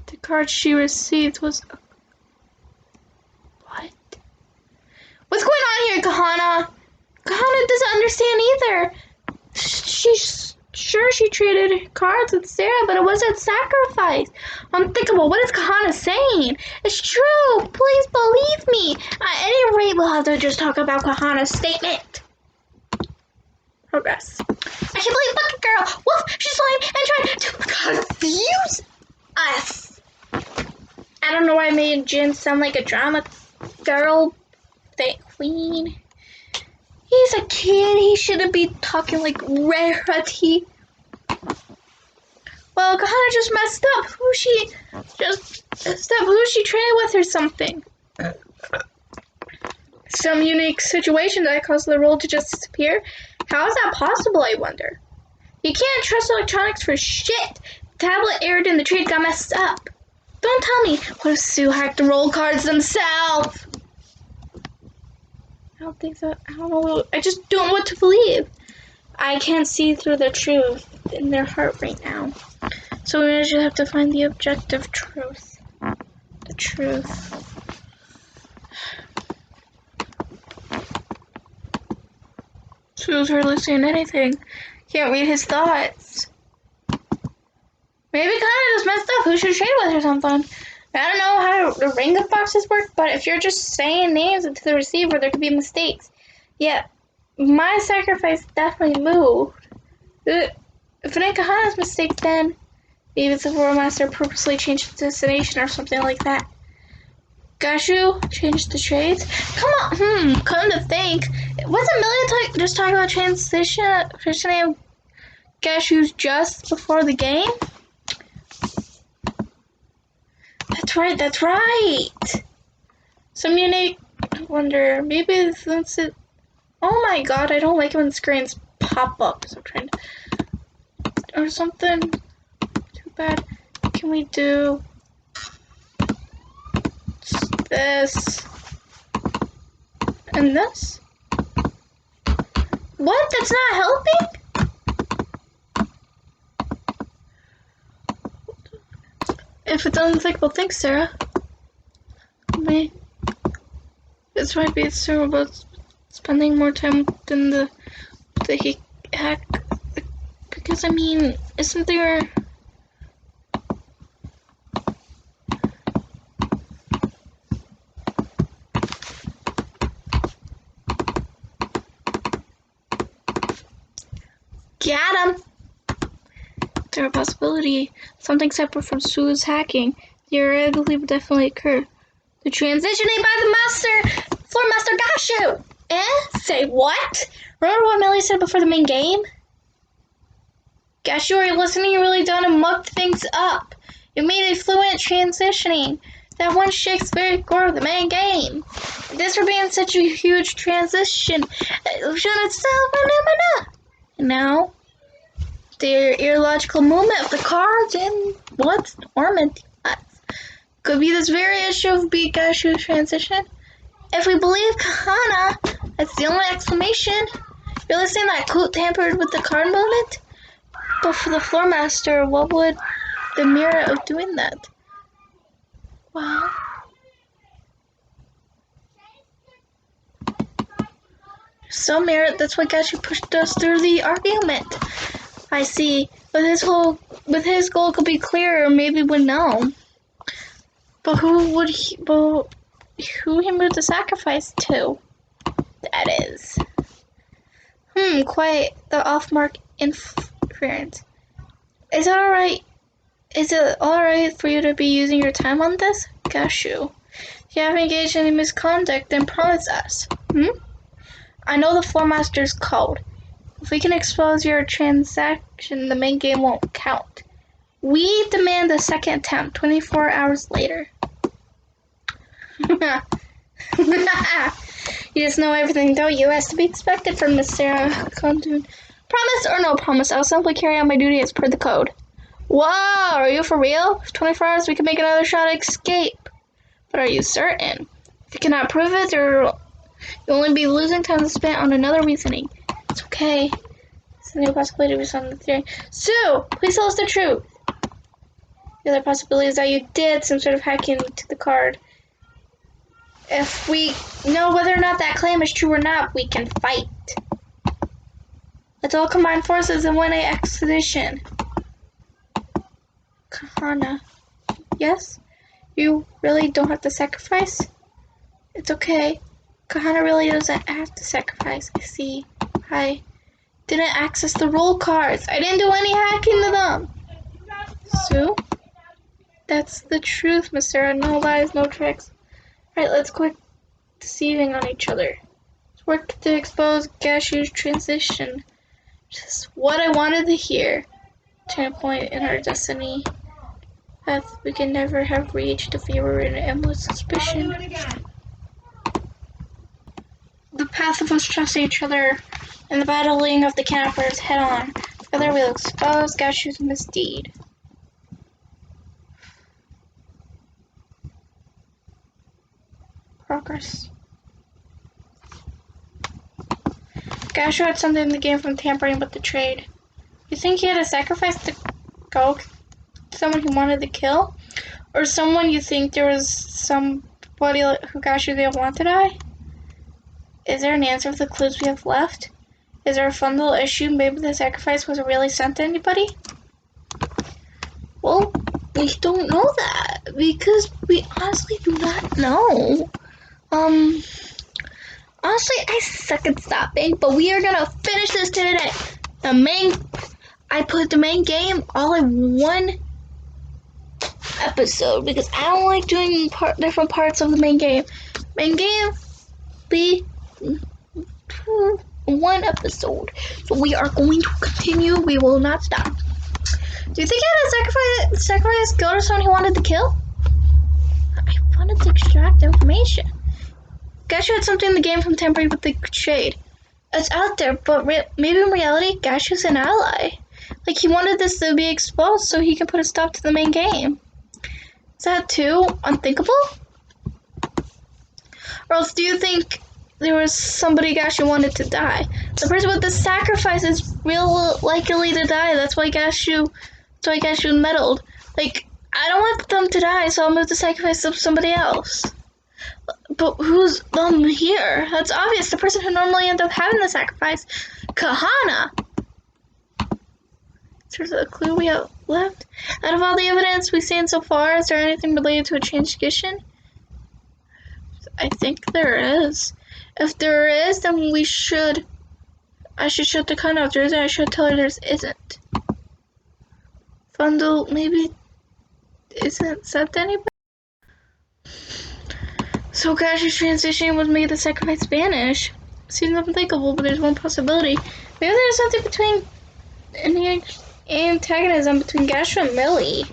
the card she received was what? What's going on here, Kahana? Kahana doesn't understand either. She's sure she traded cards with Sarah, but it wasn't sacrifice. Unthinkable. What is Kahana saying? It's true. Please believe me. At any rate, we'll have to just talk about Kahana's statement. Progress. I can't believe Bucket Girl. Wolf, she's lying and trying to confuse us. I don't know why I made Jin sound like a drama girl queen. He's a kid. He shouldn't be talking like Rarity. Well, Kahana just messed up. Who she traded with or something? Some unique situation that caused the role to just disappear? How is that possible, I wonder? You can't trust electronics for shit. The tablet erred and the trade got messed up. Don't tell me. What if Sue hacked the roll cards themselves? I don't think so. I don't know. I just don't know what to believe. I can't see through the truth in their heart right now. So we just have to find the objective truth. The truth. Sue's hardly saying anything. Can't read his thoughts. Maybe Kahana just messed up. Who should trade with or something? I don't know how the ring of boxes work, but if you're just saying names into the receiver, there could be mistakes. Yeah, my sacrifice definitely moved. If it ain't Kahana's mistake, then maybe the World Master purposely changed the destination or something like that. Gashu changed the trades? Come on, come to think. Wasn't Millie just talking about transitioning Gashu's just before the game? That's right. Some unique, I wonder, maybe since it, oh my god, I don't like it when screens pop up, so I'm trying to, or something, too bad. Can we do this, and this? What, that's not helping? If it's unthinkable, thanks, Sarah. This might be true about spending more time than heck? Because I mean, isn't there... Got him! Is there a possibility something separate from Sue's hacking? Theoretically would definitely occur. The transitioning by the master! Floor master got you! Eh? Say what? Remember what Millie said before the main game? Gosh, you were listening, you really done and mucked things up. You made a fluent transitioning. That one Shakespeare score of the main game. This for being such a huge transition. And now, the illogical movement of the cards and what's tormenting us could be this very issue of Gashu's transition. If we believe Kahana, that's the only explanation. You're listening that Coot tampered with the card movement? But for the floor master, what would the merit of doing that? Well, some merit. That's what Gashu pushed us through the argument. I see. But his goal could be clearer. Maybe would know. But who would he? But who he moved the sacrifice to? That is. Quite the off-mark interference. Is it alright? Is it alright for you to be using your time on this? Gashu. If you have engaged in misconduct, then promise us. I know the floor master's code. If we can expose your transaction, the main game won't count. We demand a second attempt 24 hours later. You just know everything, don't you? As to be expected from Miss Sarah Condon. Promise or no promise, I'll simply carry out my duty as per the code. Whoa, are you for real? For 24 hours we can make another shot at escape. But are you certain? If you cannot prove it, you'll only be losing time to spend on another reasoning. It's okay. It's a new possibility based on the theory. Sue, please tell us the truth. The other possibility is that you did some sort of hacking to the card. If we know whether or not that claim is true or not, we can fight. Let's all combine forces and win an expedition. Kahana. Yes? You really don't have to sacrifice? It's okay. Kahana really doesn't have to sacrifice. I see. I didn't access the roll cards. I didn't do any hacking to them. Sue? That's the truth, Miss Sarah. No lies, no tricks. Alright, let's quit deceiving on each other. Let's work to expose Gashu's transition. Just what I wanted to hear. Turn point in our destiny. Path we can never have reached if we were in endless suspicion. The path of us trusting each other and the battling of the kidnappers head on. Together we'll expose Gashu's misdeed. Progress. Gashu had something in the game from tampering with the trade. You think he had a sacrifice to go to someone he wanted to kill? Or someone you think there was somebody who Gashu didn't want to die? Is there an answer for the clues we have left? Is there a fundamental issue? Maybe the sacrifice wasn't really sent to anybody? Well, we don't know that because we honestly do not know. Honestly, I suck at stopping, but we are gonna finish this today. I put the main game all in one episode because I don't like doing different parts of the main game. Main game, be one episode. So we are going to continue. We will not stop. Do you think he had a sacrifice go to someone he wanted to kill? I wanted to extract information. Gashu had something in the game from tampering with the trade. It's out there, but maybe in reality, Gashu's an ally. Like, he wanted this to be exposed so he can put a stop to the main game. Is that too unthinkable? Or else do you think there was somebody Gashu wanted to die? The person with the sacrifice is real likely to die. That's why Gashu meddled. Like, I don't want them to die, so I'll move the sacrifice to somebody else. But who's them here? That's obvious. The person who normally ends up having the sacrifice. Kahana. There's a clue we have left. Out of all the evidence we've seen so far, is there anything related to a changed condition? I think there is. If there is, then I should shut the con. If there isn't, I should tell her there isn't. Fundle maybe isn't said to anybody. So Cash's transition would make the sacrifice vanish. Seems unthinkable, but there's one possibility. Maybe there's something between any antagonism between Gash and Millie.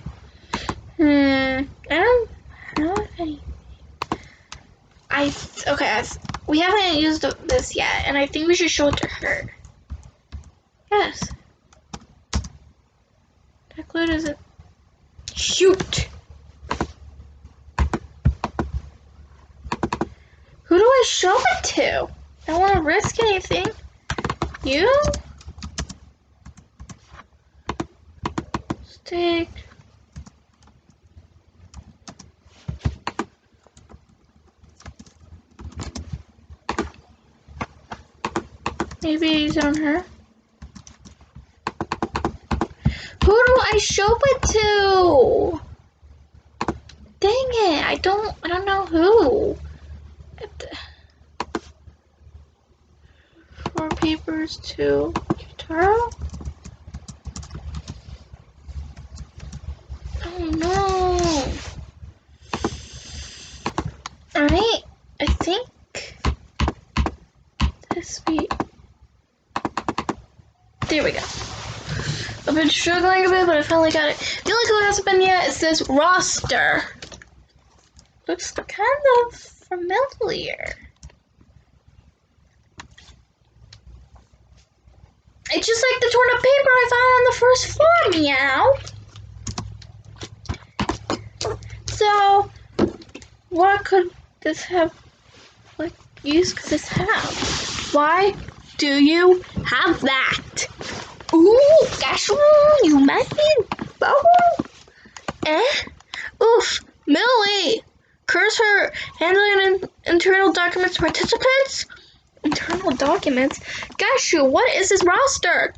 I don't have any. We haven't used this yet, and I think we should show it to her. Yes. That clue doesn't. Shoot! Who do I show it to? I don't want to risk anything. You? Stick. Maybe use it on her. Who do I show it to? Dang it! I don't know who. Four papers to Kitaro? Oh no! Alright, I think this week. There we go. I've been struggling a bit, but I finally got it. The only clue that hasn't been yet is this roster. Looks kind of familiar. It's just like the torn up paper I found on the first floor, meow. So, what could this have, what use could this have? Why do you have that? Ooh, gosh, you mad bubble? Oof, Millie! Curse her! Handling internal documents participants? Internal documents? Gashu, what is this roster?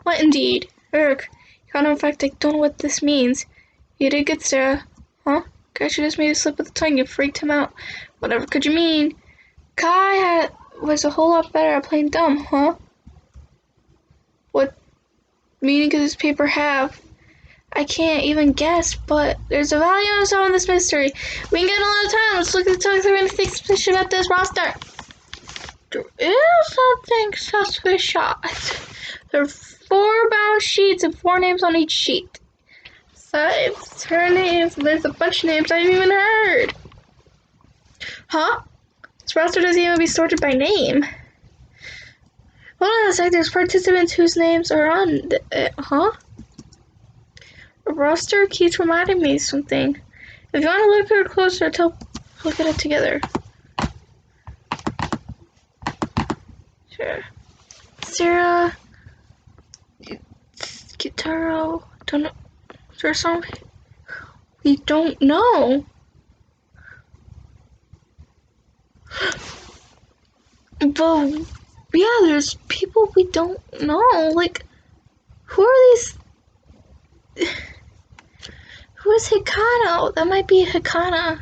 What indeed? Eric, in fact, I don't know what this means. You did good, Sarah. Huh? Gashu just made a slip of the tongue. You freaked him out. Whatever could you mean? Kai was a whole lot better at playing dumb, huh? What meaning could this paper have? I can't even guess, but there's a value in solving this mystery. We can get a lot of time. Let's look at the talk through anything suspicious about this roster. There is something suspicious. There are 4 bound sheets and 4 names on each sheet. So it's her names, and there's a bunch of names I haven't even heard. Huh? This roster doesn't even be sorted by name. Hold on a sec, there's participants whose names are on it, huh? A roster keeps reminding me of something. If you want to look at it closer, look at it together. Sure. Sarah, Kitaro, don't know. Is there something? We don't know. But yeah, there's people we don't know. Like, who are these? Who is Hikano? That might be Hikana.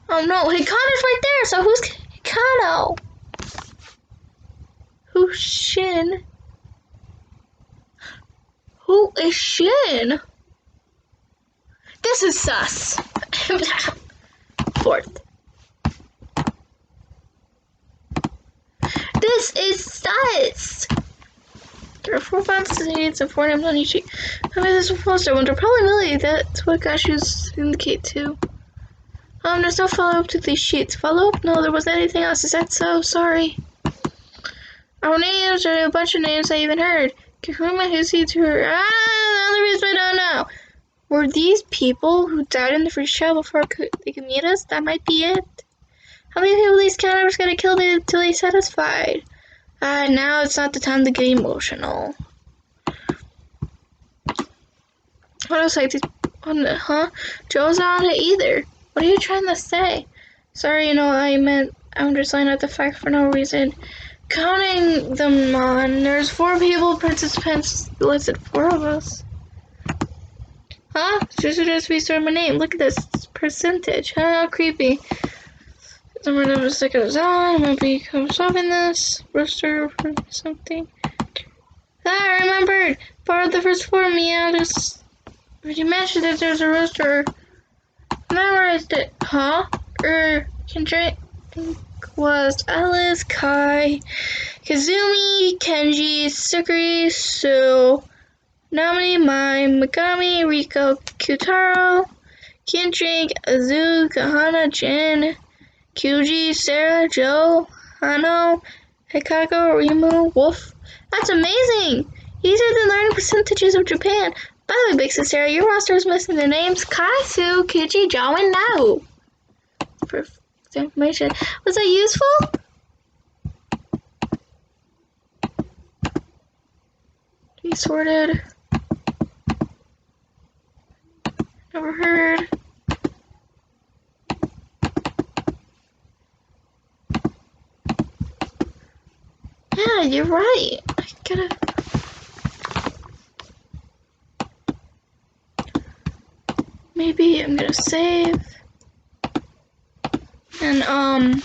Oh no, Hikana's right there. So who's Hikano? Who's Shin? Who is Shin? This is sus. 4th. This is sus. There are 4 bound states and 4 names on each sheet. Maybe this will foster one. They're probably Millie. That's what Gashu's indicate too. There's no follow-up to these sheets. Follow-up? No, there wasn't anything else. Is that so? Sorry. Our names are a bunch of names I even heard. Kiruma, Husi, to her. The only reason we don't know. Were these people who died in the free show before they could meet us? That might be it. How many people these counters gonna kill until they're satisfied? Now it's not the time to get emotional. What else like this? Huh? Joe's not on it either. What are you trying to say? Sorry, I meant I'm just laying out the fact for no reason. counting them on. There's 4 people, participants listed, 4 of us. Huh? Just suggest we start my name. Look at this percentage. How creepy. Number of seconds on. I'm gonna be solving this. Roaster or something. Ah, I remembered. Part of the first 4 meow. Did you mention that there's a roaster? Memorized it. Huh? Kendrick was Alice, Kai, Kazumi, Kenji, Sukuri, Sue, Namini, Mai, Megami, Riko, Kyutaro, Kendrick, Azu, Kahana, Jin, Kyuji, Sarah, Joe, Hano, Hikago, Rimu, Wolf. That's amazing! Easier than learning percentages of Japan. By the way, Big Sis Sarah, your roster is missing the names Kai, Sue, Kichi, Joe, and Nao. For information. Was that useful? Be sorted. Never heard. Yeah, you're right. I gotta. Maybe I'm gonna save. And,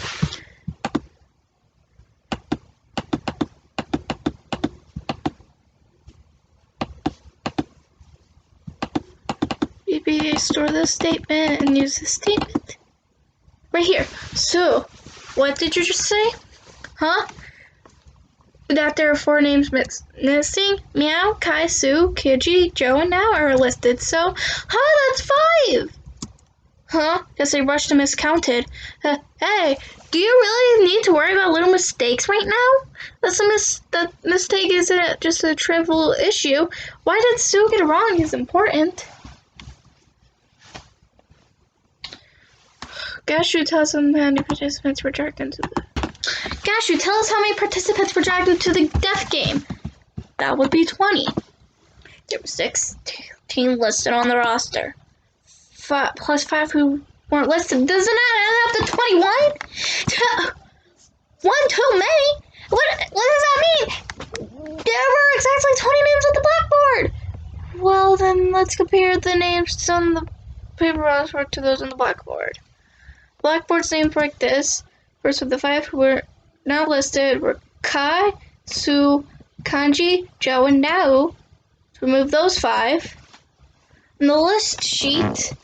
maybe store this statement and use this statement. Right here. So, what did you just say? Huh? That there are 4 names missing. Meow, Kai, Sue, Kiji, Joe, and Nao are listed. So, that's 5! Huh? Guess I rushed and miscounted. Hey, do you really need to worry about little mistakes right now? That mistake isn't just a trivial issue. Why did Sue get it wrong is important. Gashu tells them how many participants were dragged into the... Gashu, tell us how many participants were dragged into the death game. That would be 20. There were 16 listed on the roster. 5 plus 5 who weren't listed. Doesn't that add up to 21? One too many? What does that mean? There were exactly 20 names on the blackboard. Well, then let's compare the names on the paper roster to those on the blackboard. Blackboard's names were like this. First of the 5 who were not listed were Kai, Sue, Kanji, Joe, and Nao. Remove those 5. On the list sheet,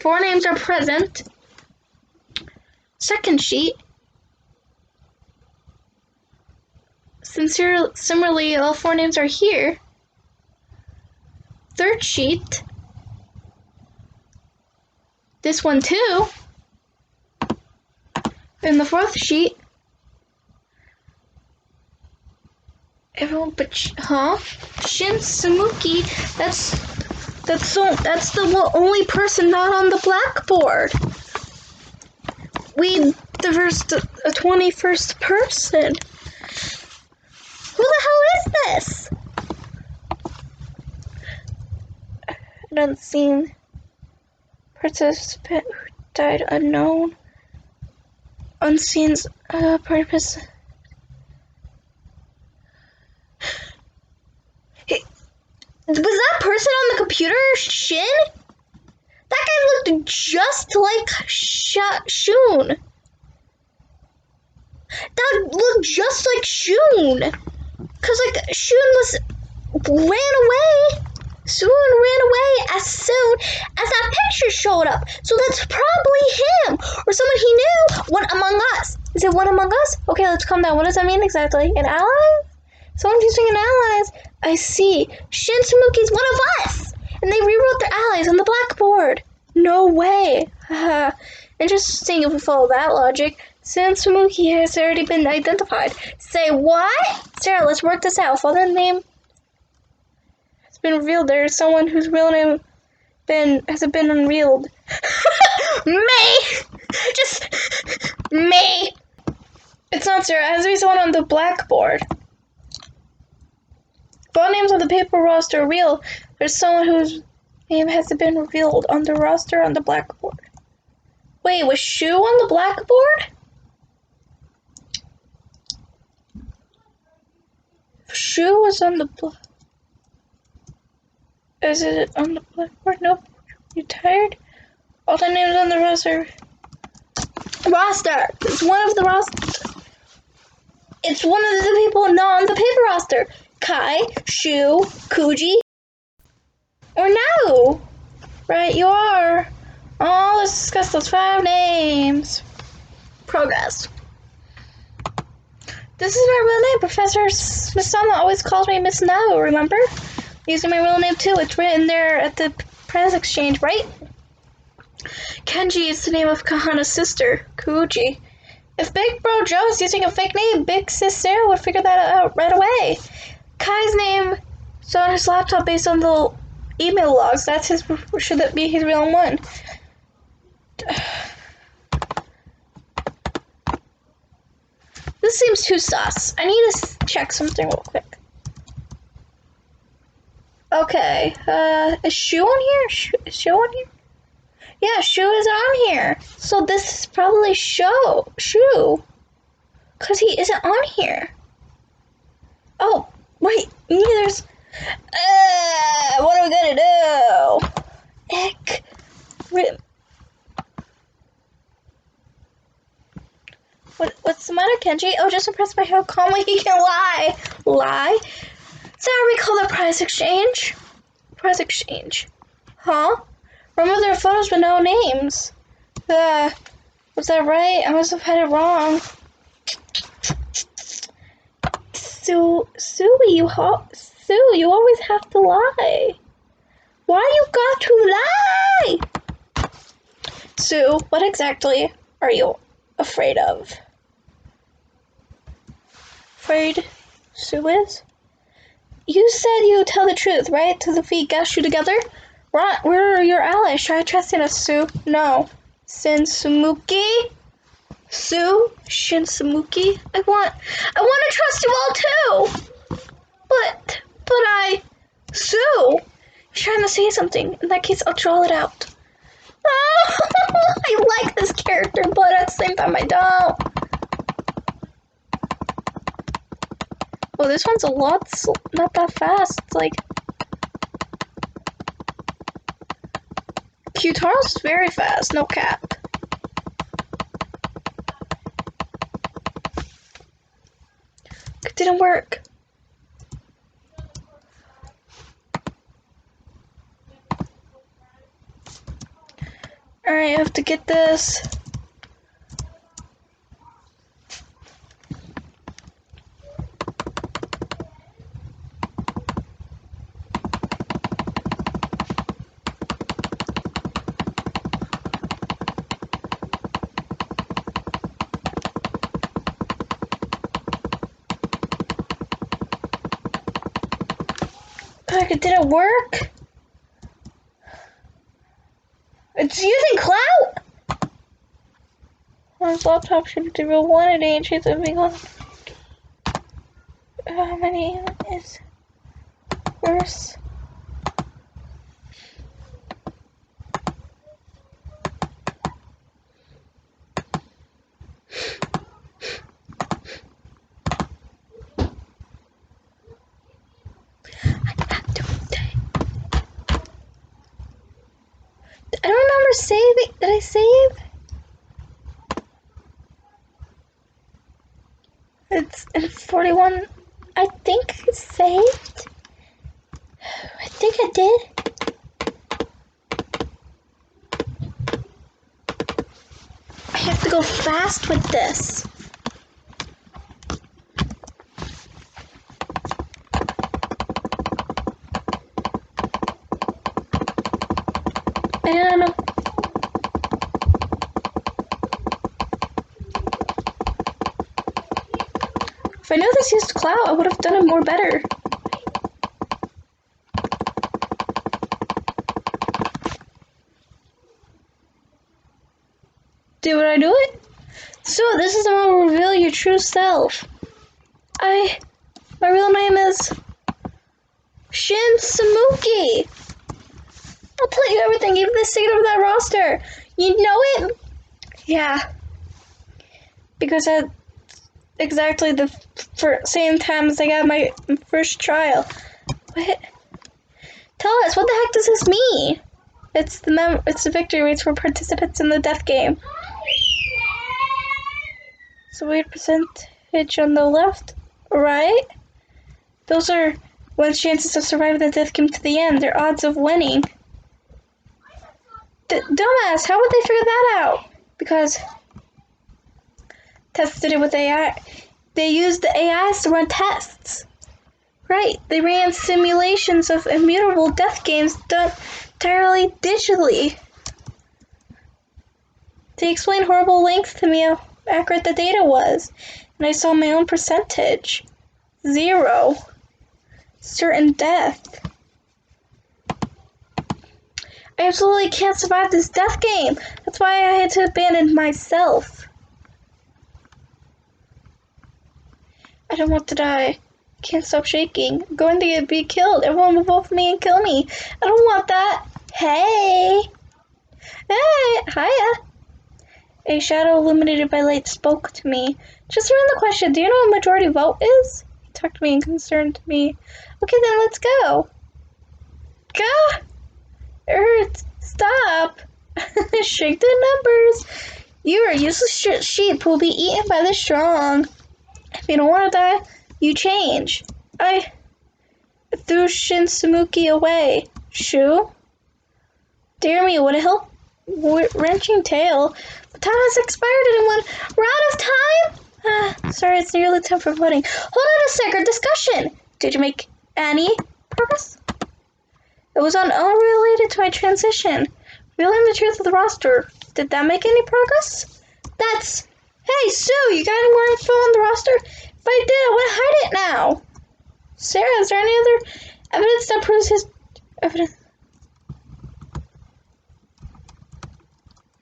4 names are present. Second sheet, similarly, all 4 names are here. Third sheet, this one too. In the 4th sheet, everyone but Shin Samuki. That's the only person not on the blackboard. The 21st person. Who the hell is this? An unseen participant who died unknown. Unseen purpose. Was that person on the computer Shin? That guy looked just like Shun. That looked just like Shun. Cause like Shun ran away. Shun ran away as soon as that picture showed up. So that's probably him or someone he knew. One among us. Is it one among us? Okay, let's calm down. What does that mean exactly? An ally? Someone using an allies. I see. Shin Samuki's one of us! And they rewrote their allies on the blackboard. No way. Interesting if we follow that logic. Shin Samuki has already been identified. Say what? Sarah, let's work this out. Follow the name has been revealed. There is someone whose real name hasn't been unrevealed. Me! Just me! It's not Sarah. It has to be someone on the blackboard. If all names on the paper roster are real, there's someone whose name hasn't been revealed on the roster on the blackboard. Wait, was Shu on the blackboard? Shu was on the Is it on the blackboard? Nope. You tired? All the names on the roster. It's one of the roster. It's one of the people not on the paper roster. Kai, Shu, Kuji, or no? Right, you are. Oh, let's discuss those 5 names. Progress. This is my real name. Professor Miss Sama always calls me Miss No, remember? Using my real name too. It's written there at the prize exchange, right? Kenji is the name of Kahana's sister, Kuji. If Big Bro Joe is using a fake name, Big Sis Sarah would figure that out right away. Kai's name is on his laptop based on the email logs. That's his. Should that be his real one? This seems too sus. I need to check something real quick. Okay, is Shu on here? Is Shu on here? Yeah, Shu is on here. So this is probably Shu. Because he isn't on here. Oh, wait, neither's... what are we gonna do? Eck. What's the matter, Kenji? Oh, just impressed by how calmly he can lie. Lie? So we call the prize exchange? Prize exchange. Huh? Remember there are photos but no names. Was that right? I must have had it wrong. Sue, you always have to lie. Why you got to lie? Sue, what exactly are you afraid of? Afraid Sue is? You said you tell the truth, right? To defeat Gashu together? We're your allies. Try trusting us, Sue. No. Shinsumuki? Shinsumuki? I want to trust you all too! But Sue! You're trying to say something. In that case, I'll draw it out. Oh, I like this character, but at the same time, I don't. Oh, this one's not that fast. It's like... Qtaro's very fast, no cap. It didn't work. Alright, I have to get this. It didn't work. It's using clout. On his laptop should do real one a day and she's moving on. How many is worse? I don't remember saving. Did I save? It's in 41. I think it's saved. I think I did. I have to go fast with this. I don't know. If I knew this used clout, I would have done it more better. Did I do it? So, this is the one where reveal your true self. My real name is Shinsumuki. I'll tell you everything, even the secret of that roster. You know it? Yeah. Because exactly the same time as I got my first trial. What? Tell us, what the heck does this mean? It's the victory rates for participants in the death game. So weight percentage on the left, right? Those are one's chances of surviving the death game to the end. Their odds of winning. Dumbass, how would they figure that out? Because tested it with AI. They used the AIs to run tests. Right, they ran simulations of immutable death games done entirely digitally. They explained horrible lengths to me how accurate the data was, and I saw my own percentage. 0. Certain death. I absolutely can't survive this death game. That's why I had to abandon myself. I don't want to die. Can't stop shaking. I'm going to be killed. Everyone will vote for me and kill me. I don't want that. Hey! Hey! Hiya! A shadow illuminated by light spoke to me. Just around the question, do you know what majority vote is? He talked to me and concerned me. Okay, then let's go. Go! It hurts. Stop! Shake the numbers. You are a useless sheep who will be eaten by the strong. If you don't want to die, you change. I threw Shinsamuki away. Shoo? Dear me, what a wrenching tale. The time has expired and we're out of time? Sorry, it's nearly time for voting. Hold on a second, discussion. Did you make any progress? It was unrelated to my transition. Revealing the truth of the roster. Did that make any progress? That's... Hey, Sue, you got any more info on the roster? If I did, I want to hide it now. Sarah, is there any other evidence that proves his... Evidence?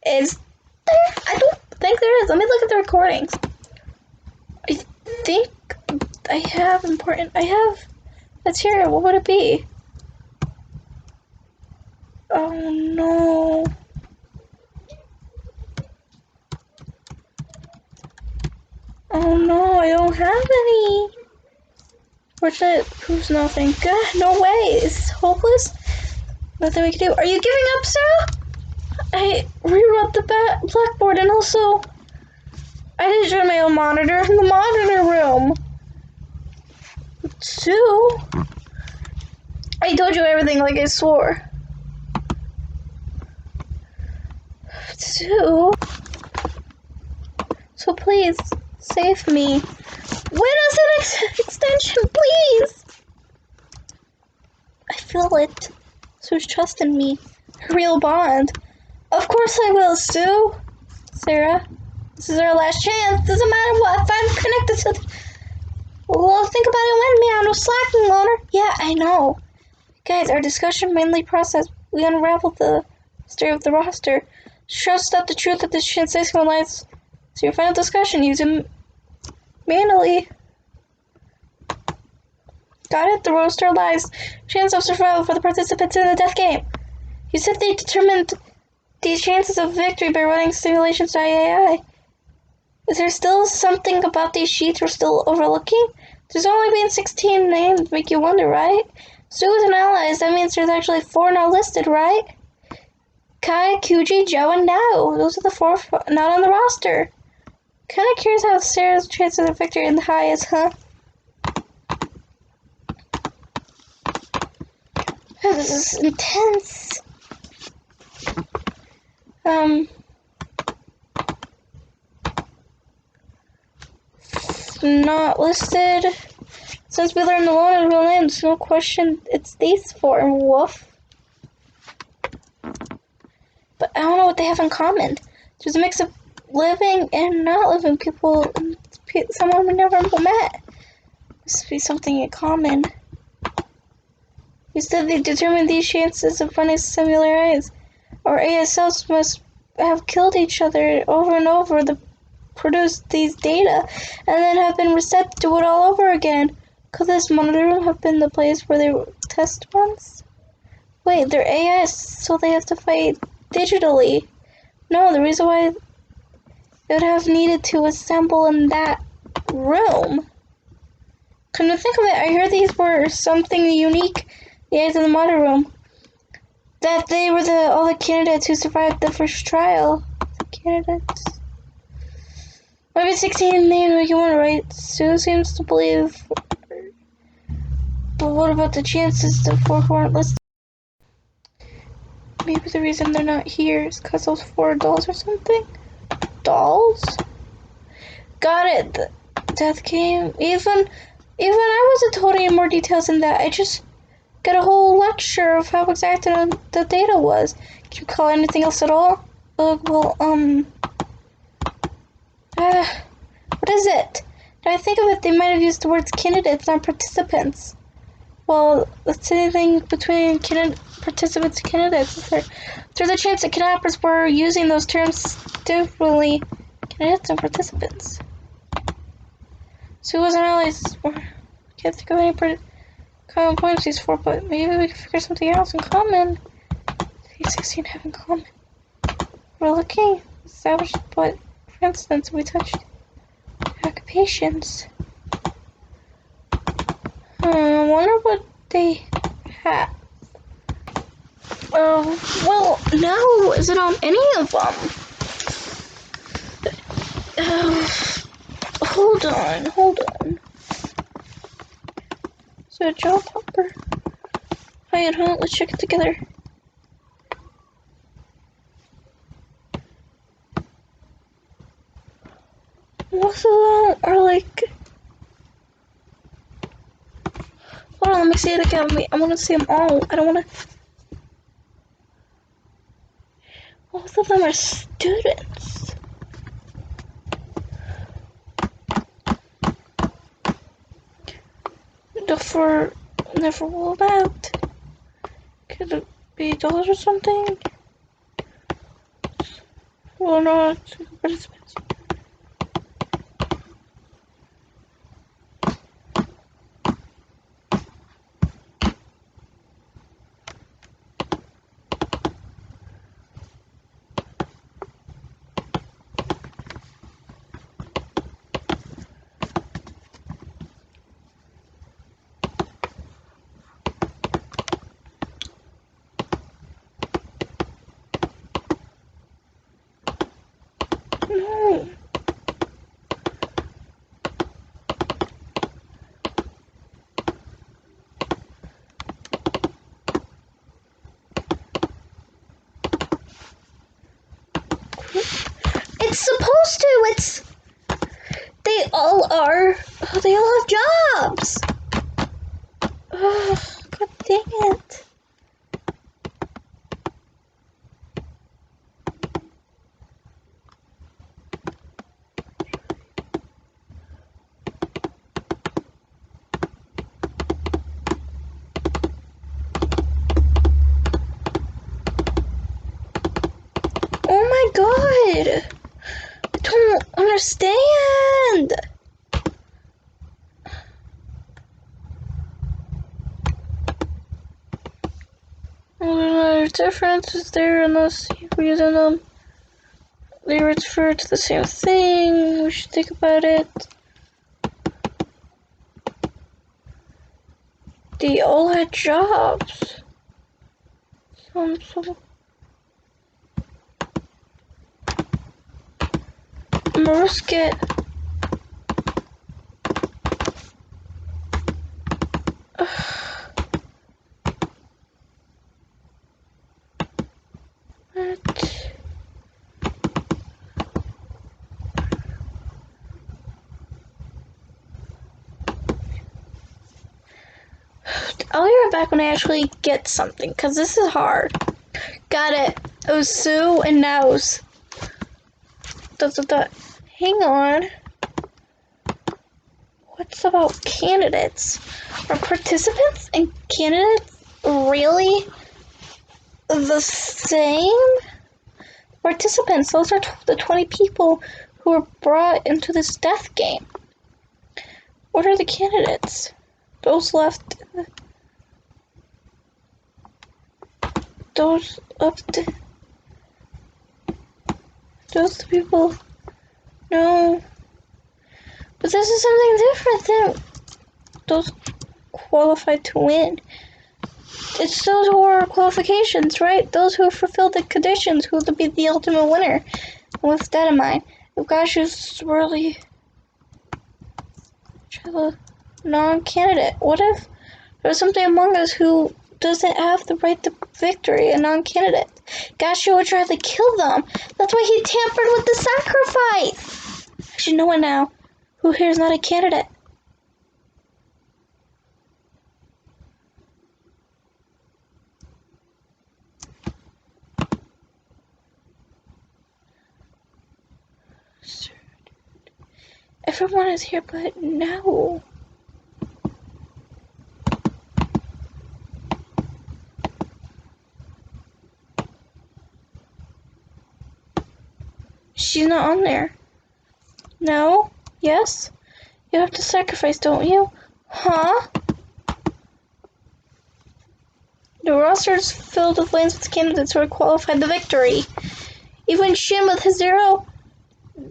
Is there? I don't think there is. Let me look at the recordings. I think I have important... Let's hear it. What would it be? Oh, no. Oh, no, I don't have any. Fortunate proves nothing. God, no way. It's hopeless. Nothing we can do. Are you giving up, Sarah? I rewrote the blackboard and also I didn't join my own monitor in the monitor room. Sue, I told you everything like I swore. Sue, so please save me. When is an extension, please? I feel it. Sue's trust in me. A real bond. Of course I will, Sue. Sarah, this is our last chance. Doesn't matter what. If I'm connected to the... Well, think about it when me. I'm no slacking, loner. Yeah, I know. Guys, our discussion mainly process. We unraveled the story of the roster. Trust up the truth of this transitional lies. So your final discussion, use it manually. Got it? The roster lies. Chance of survival for the participants in the death game. You said they determined these chances of victory by running simulations by AI. Is there still something about these sheets we're still overlooking? There's only been 16 names, make you wonder, right? Sue is an ally, that means there's actually 4 not listed, right? Kai, Kyuji, Joe, and Nao. Those are the 4 not on the roster. Kinda curious how Sarah's chances of victory in the highest, huh? This is intense. Not listed. Since we learned the Loner's real name, there's no question it's these 4. Woof. But I don't know what they have in common. There's a mix of living and not living people, and someone we never met. This must be something in common. You said they determined these chances of running similar eyes. Our ASLs must have killed each other over and over to produce these data, and then have been reset to do it all over again. Could this monitor room have been the place where they test once? Wait, they're AIs, so they have to fight digitally. No, the reason why they would have needed to assemble in that room. Come to think of it, I heard these were something unique. The aides in the model room. That they were all the candidates who survived the first trial. The candidates. Maybe 16 names make you wonder, right? Sue seems to believe. But what about the chances the 4 who aren't listed? Maybe the reason they're not here is because those 4 dolls or something? Dolls? Got it. The death game. Even I wasn't told any more details than that. I just got a whole lecture of how exact the data was. Can you call it anything else at all? What is it? Now I think of it, they might have used the words candidates, not participants. Well, it's anything between participants and candidates. There's a chance that kidnappers were using those terms differently. Candidates and participants. So it wasn't always. Can't think of any common points these 4, but maybe we can figure something else in common. These 16 have in common. We're looking established, but for instance, we touched occupations. I wonder what they have. Well, no, is it on any of them? Hold on. Is it a job hopper? Alright, hold on, let's check it together. Most of them are like. Hold on, let me see it again. I want to see them all. I don't want to. Most of them are students. Never ruled out. Could it be dolls or something? Well, no, it's participants. No. It's supposed to. They all are. Oh, they all have jobs. Oh, god dang it. Oh my god. I don't understand. No difference is there unless you're using them. They refer to the same thing. We should think about it. They all had jobs. So Marusket. I'll be right back when I actually get something, because this is hard. Got it. It was Sue and Nose. Hang on. What's about candidates? Are participants and candidates really the same? Participants, those are the 20 people who were brought into this death game. What are the candidates? Those left. Those the people. No. But But this is something different than those qualified to win. It's those who are qualifications, right? Those who fulfill the conditions who will be the ultimate winner. And with that in mind, if Gashu's really a non-candidate, what if there's something among us who doesn't have the right to victory, a non-candidate? Gashu would try to kill them. That's why he tampered with the sacrifice. Actually, no one now. Who here is not a candidate? Everyone is here, but no. She's not on there. No? Yes? You have to sacrifice, don't you? Huh? The roster is filled with lanes with candidates who are qualified to victory. Even Shin with his 0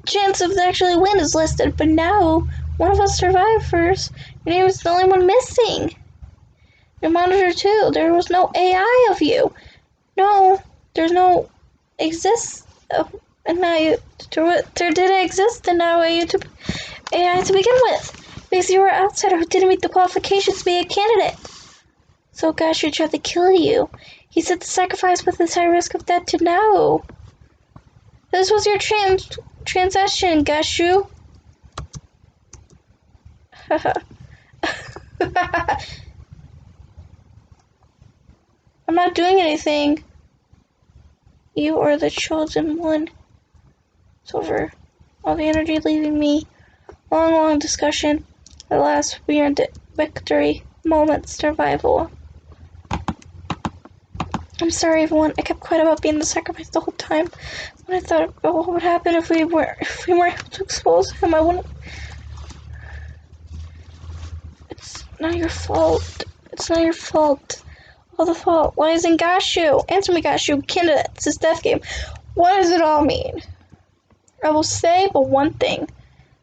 chance of actually win is listed, but now one of us survivors. Your name is the only one missing. Your monitor too. There was no AI of you. No, there's no exists. And now there didn't exist, and now AI to begin with, because you were an outsider who didn't meet the qualifications to be a candidate. So Gashu tried to kill you. He set the sacrifice with this high risk of death to now. This was your transaction, Gashu. I'm not doing anything. You are the chosen one. It's over. All the energy leaving me. Long discussion. At last, we earned it. Victory. Moment. Survival. I'm sorry, everyone. I kept quiet about being the sacrifice the whole time. When I thought about what would happen if we weren't able to expose him, I wouldn't. It's not your fault. It's not your fault. All the fault lies in Gashu. Answer me, Gashu. Candidate. It's his death game. What does it all mean? I will say but one thing.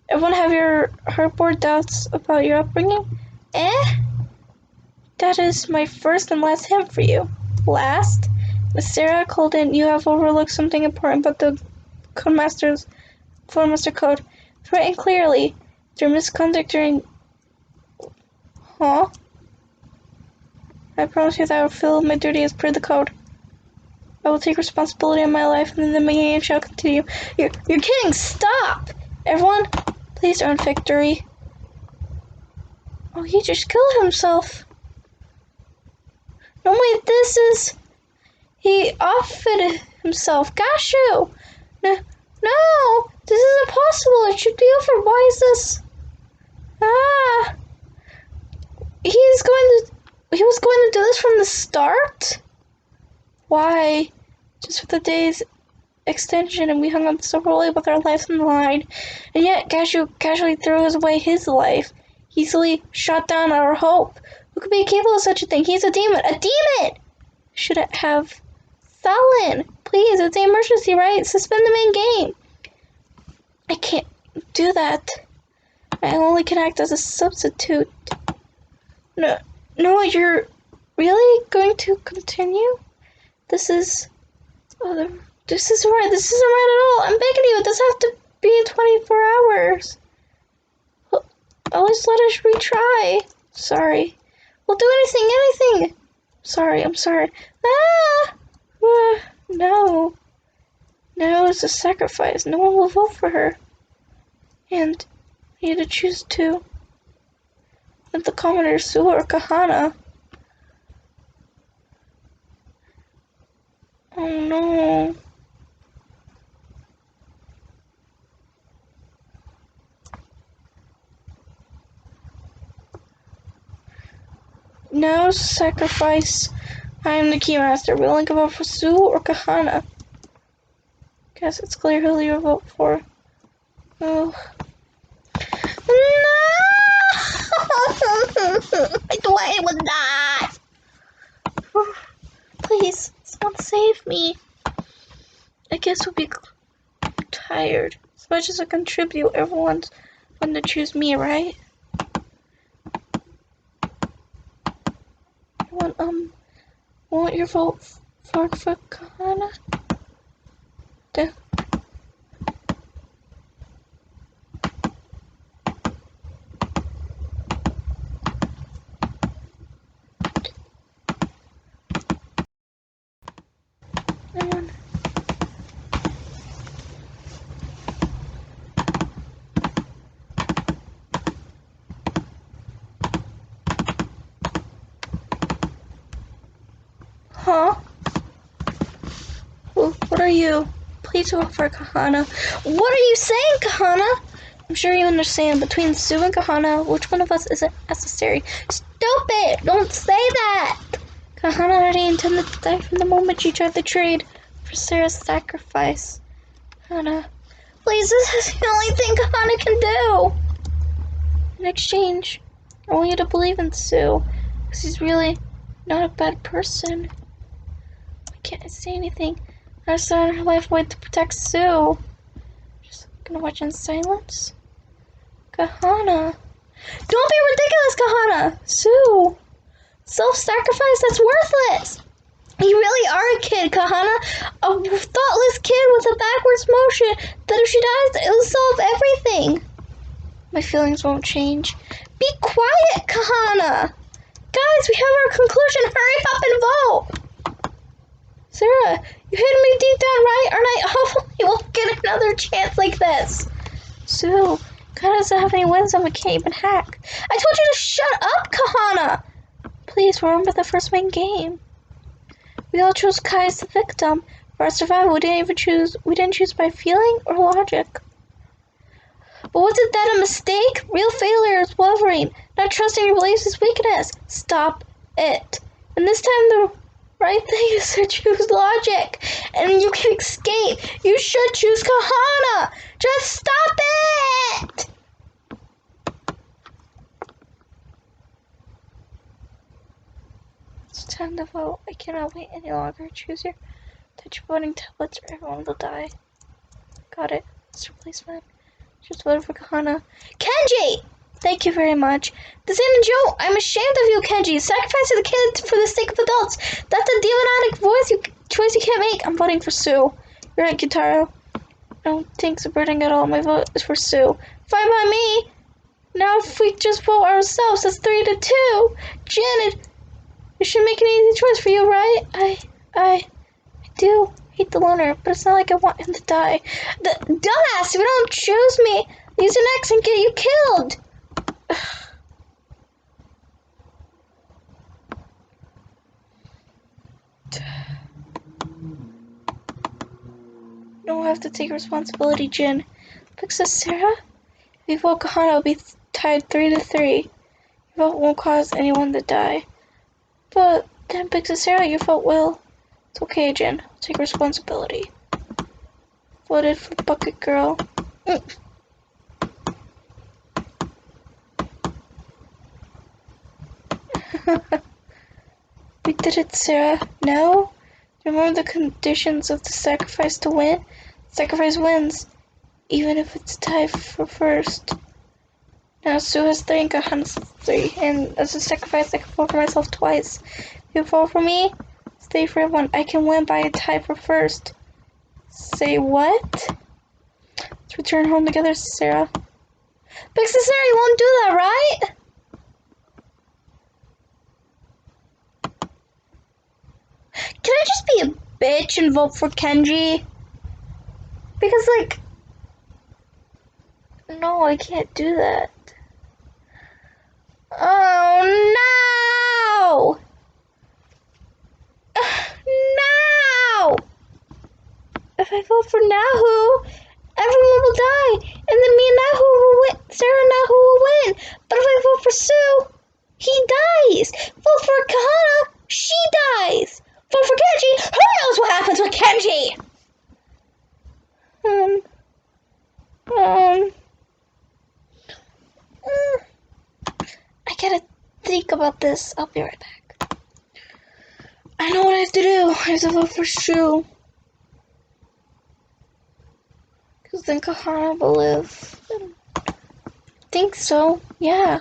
Everyone have your hardboard doubts about your upbringing? That is my first and last hint for you. Last? Miss Sarah called in. You have overlooked something important, but the Codemaster code. It's written clearly. Through misconduct during... Huh? I promise you that I will fulfill my duty as per the code. I will take responsibility in my life, and then the game shall continue. You're kidding! Stop! Everyone, please earn victory. Oh, he just killed himself. No, wait, this is... He offended himself. Gashu! No! This is impossible. It should be over. Why is this... He was going to do this from the start? Why? Just for the day's extension, and we hung up so early with our lives on the line. And yet, Gashu casually threw away his life. He easily shot down our hope. Who could be capable of such a thing? He's a demon. A demon! Shouldn't have fallen. Please, it's an emergency, right? Suspend the main game. I can't do that. I only can act as a substitute. No, you're really going to continue? This isn't right. This isn't right at all. I'm begging you. It doesn't have to be 24 hours. At least let us retry. Sorry. We'll do anything. I'm sorry. No. Now it's a sacrifice. No one will vote for her. And you need to choose to. Let the commoner Sue or Kahana. Oh no. No sacrifice. I am the keymaster. Will I give up for Sue or Kahana? Guess it's clear who you vote for. Oh. No! I do I with that. Please, someone save me. I guess we'll be tired. As much as I contribute, everyone's to choose me, right? Want your vote for Kahana? Huh? What are you? Please vote for Kahana. What are you saying, Kahana? I'm sure you understand. Between Sue and Kahana, which one of us isn't necessary? Stupid! Don't say that! Kahana already intended to die from the moment she tried to trade for Sarah's sacrifice. Kahana, please, this is the only thing Kahana can do! In exchange, I want you to believe in Sue, because he's really not a bad person. I can't say anything. I started her life away to protect Sue. Just gonna watch in silence. Kahana. Don't be ridiculous, Kahana! Sue! Self-sacrifice, that's worthless! You really are a kid, Kahana. A thoughtless kid with a backwards motion that if she dies, it'll solve everything. My feelings won't change. Be quiet, Kahana! Guys, we have our conclusion. Hurry up and vote! Sarah, you hit me deep down, right? Aren't I awful? You won't get another chance like this. Sue, Kahana doesn't have any wisdom. We can't even hack. I told you to shut up, Kahana! Please remember the first main game. We all chose Kai as the victim. For our survival, we didn't choose by feeling or logic. But wasn't that a mistake? Real failure is wavering. Not trusting your beliefs is weakness. Stop it. And this time the right thing is to choose logic. And you can escape. You should choose Kahana. Just stop it! It's time to vote. I cannot wait any longer. Choose your touch voting tablets or everyone will die. Got it. Mr. Policeman. Just voted for Kahana. Kenji! Thank you very much. This ain't a joke. I'm ashamed of you, Kenji. Sacrificing the kids for the sake of adults. That's a demonic choice you can't make. I'm voting for Sue. You're right, Kitaro. I don't think subverting at all. My vote is for Sue. Fine by me. Now if we just vote ourselves, that's 3-2. Janet, it should make an easy choice for you, right? I do hate the loner, but it's not like I want him to die. The dumbass, if you don't choose me, use an X and get you killed. No, I have to take responsibility, Jin. Fix this, Sarah? If you vote Kahana, it'll be tied 3-3. Your vote won't cause anyone to die. But then Big Sarah, your vote will. It's okay, Jin. I'll take responsibility. Voted for Bucket Girl. We did it, Sarah. No? Remember the conditions of the sacrifice to win? Sacrifice wins, even if it's tied for first. Now Sue has 3 and Kahana's 3, and as a sacrifice I can vote for myself twice. If you vote for me, stay for everyone. I can win by a tie for first. Say what? Let's return home together, Sarah. Big Sarah, you won't do that, right? Can I just be a bitch and vote for Kenji? Because, like, no, I can't do that. Oh, no! No! If I vote for Nahu, everyone will die, and then me and Nahu will win. Sarah and Nahu will win. But if I vote for Sue, he dies. Vote for Kahana, she dies. Vote for Kenji, who knows what happens with Kenji? I gotta think about this. I'll be right back. I know what I have to do. I have to vote for Sue. Because then Kahana will live. think so. Yeah.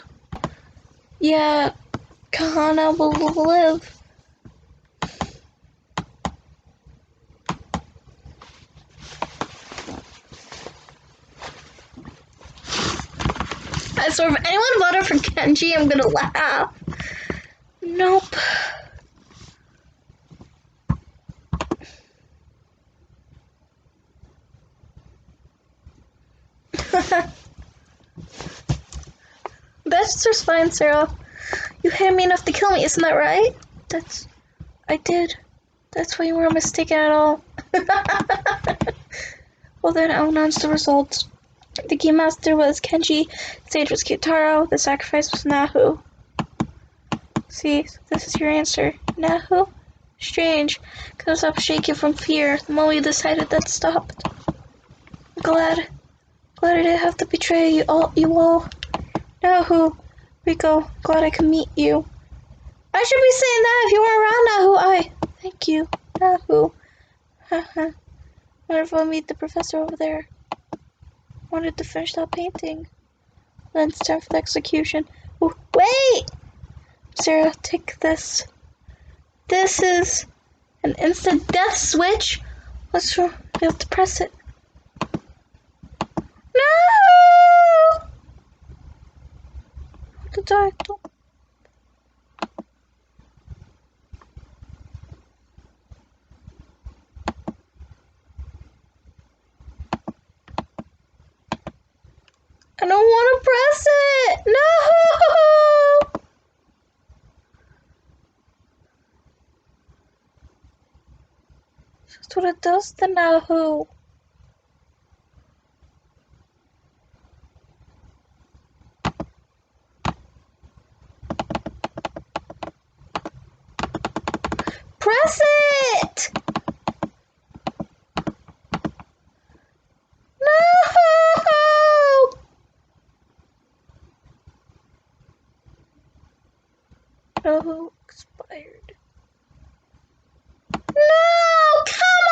Yeah. Kahana will live. I swear, if anyone voted for Kenji, I'm gonna laugh. Nope. That's just fine, Sarah. You hated me enough to kill me, isn't that right? I did. That's why you weren't mistaken at all. Well then, I'll announce the results. The game master was Kenji, the sage was Kitaro, the sacrifice was Nahu. See, so this is your answer. Nahu? Strange. Couldn't stop shaking from fear the moment you decided that stopped. I'm glad I didn't have to betray you all. Nahu. Rico, glad I could meet you. I should be saying that if you weren't around, Nahu. Thank you, Nahu. Haha. Wonderful to meet the professor over there. Wanted to finish that painting. Then it's time for the execution. Ooh, wait! Sarah, take this. This is an instant death switch. What's wrong? You have to press it. No! I have to die. Don't. I don't want to press it! No! That's what it does to Nahu. Press it! No! Nahu expired. No! Come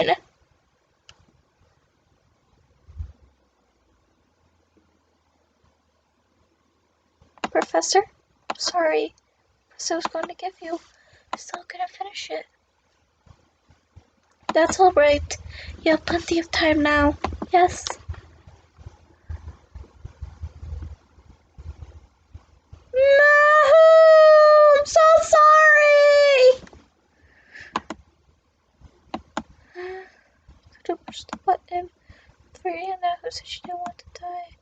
on! Professor, sorry. I was going to give you. I still couldn't finish it. That's alright. You have plenty of time now. Yes. No! I'm so sorry! Could have pushed the button. For Anna, who said she didn't want to die.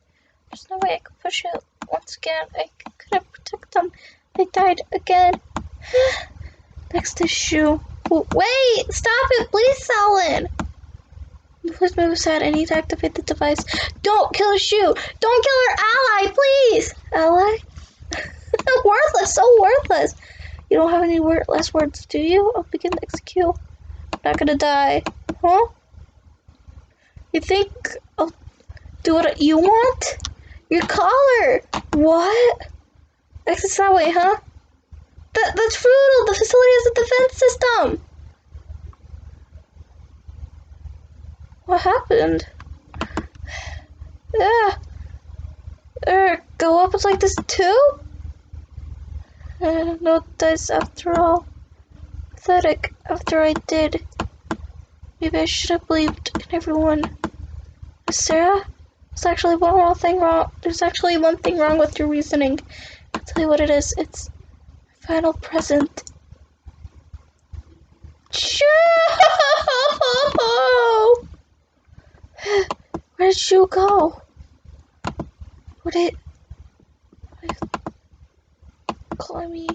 There's no way I could push it once again. I couldn't protect them. They died again. Next issue. Wait! Stop it! Please, Salin! Please move aside. I need to activate the device. Don't kill Shu! Don't kill her ally, please! Ally? Worthless! So worthless! You don't have any last words, do you? I'll begin to execute. I'm not gonna die. Huh? You think I'll do what you want? Your collar! What? Exit that way, huh? That's brutal! The facility has a defense system! What happened? Go up like this too? No dice after all. Pathetic after I did. Maybe I should have believed in everyone. Sarah? There's actually one thing wrong with your reasoning. I'll tell you what it is. It's my final present. Where did you go? What did call me?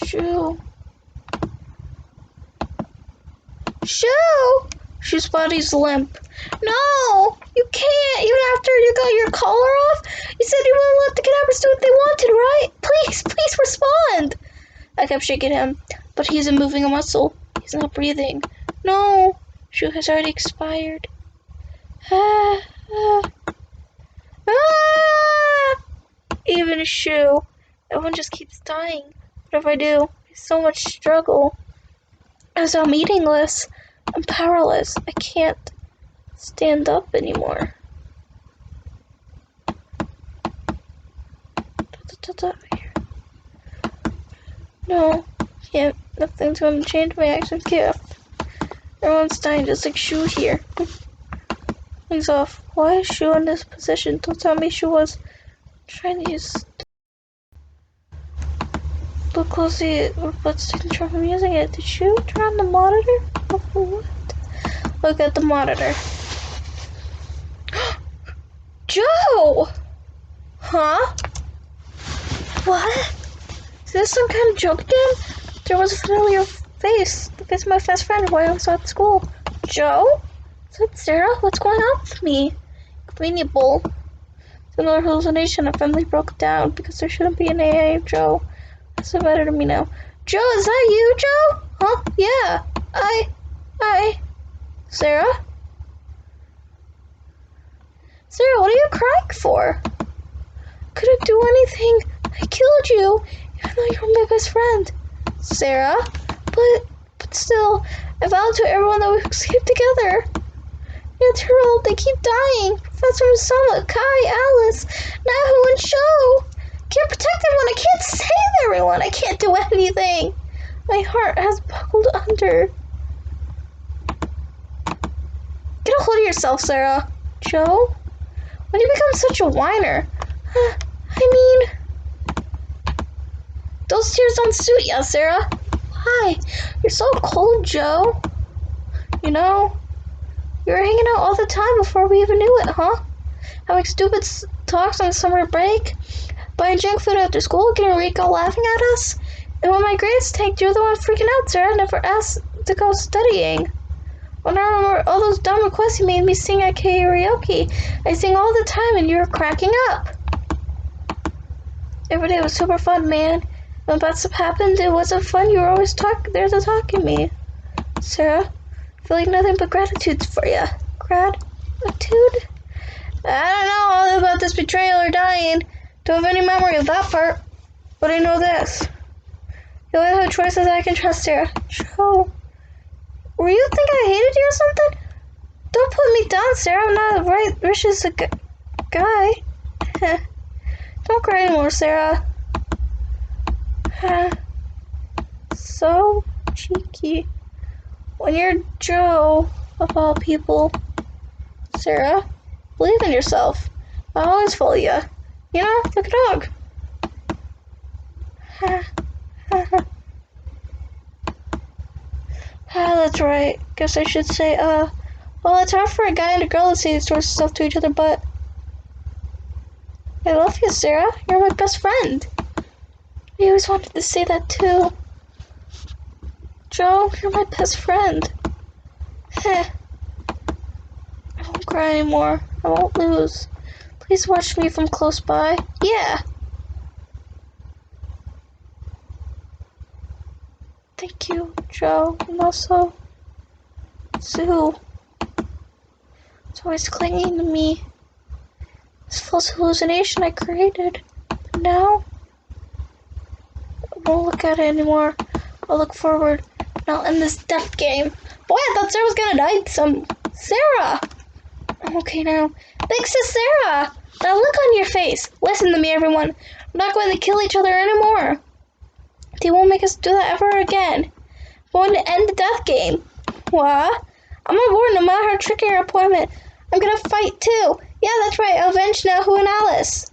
Shu. Shu's body's limp. No! You can't! Even after you got your collar off? You said you wouldn't let the kidnappers do what they wanted, right? Please respond! I kept shaking him, but he isn't moving a muscle. He's not breathing. No! Shu has already expired. Even Shu. Everyone just keeps dying. What if I do? There's so much struggle. As I'm meaningless. I'm powerless. I can't stand up anymore. No, can't. Nothing's gonna change my actions. Can't. Everyone's dying just like Shu here. Things off. Why is Shu in this position? Don't tell me Shu was trying to use. Look closely. What's taking control from using it? Did Shu turn on the monitor? What? Look at the monitor. Joe! Huh? What? Is this some kind of joke again? There was a familiar face. The face of my best friend while I was at school. Joe? Is that Sarah? What's going on with me? Convenient bull. It's another hallucination. A family broke down because there shouldn't be an AA of Joe. That's so better to me now. Joe, is that you, Joe? Huh? Yeah. Sarah? Sarah, what are you crying for? Couldn't do anything. I killed you, even though you were my best friend. Sarah? But still, I vowed to everyone that we would escape together. Yeah, Turtle, they keep dying. Professor Masama, Kai, Alice, Nahu, and Sho. Can't protect everyone. I can't save everyone. I can't do anything. My heart has buckled under. Get a hold of yourself, Sarah. Joe? When you become such a whiner? Those tears don't suit you, Sarah. Why? You're so cold, Joe. You know, you were hanging out all the time before we even knew it, huh? Having stupid talks on summer break, buying junk food after school, getting Rico laughing at us. And when my grades tanked, you're the one freaking out, Sarah. I never asked to go studying. When I remember all those dumb requests you made me sing at karaoke, I sing all the time and you were cracking up. Every day was super fun, man. When bad stuff happened, it wasn't fun. You were always there to talk to me. Sarah, I feel like nothing but gratitude for you. Gratitude? I don't know all about this betrayal or dying. Don't have any memory of that part. But I know this. You only have choices I can trust, Sarah. Joe, were you think I hated you or something? Don't put me down, Sarah. I'm not right vicious a guy. Don't cry anymore, Sarah. So cheeky. When you're Joe, of all people. Sarah, believe in yourself. I'll always follow you. You know, like a dog. That's right. Guess I should say, well, it's hard for a guy and a girl to say these sorts of stuff to each other, but I love you, Sarah. You're my best friend. I always wanted to say that, too. Joe, you're my best friend. I won't cry anymore. I won't lose. Please watch me from close by. Yeah. Thank you, Joe, and also Sue. It's always clinging to me. This false hallucination I created. But now, I won't look at it anymore. I'll look forward, and I'll end this death game. Boy, I thought Sarah was gonna die. Sarah! I'm okay now. Thanks to Sarah! That look on your face. Listen to me, everyone. We're not going to kill each other anymore. They won't make us do that ever again. I'm going to end the death game. What? I'm on board no matter how tricky your appointment. I'm gonna fight too. Yeah, that's right. I'll avenge Nahu and Alice.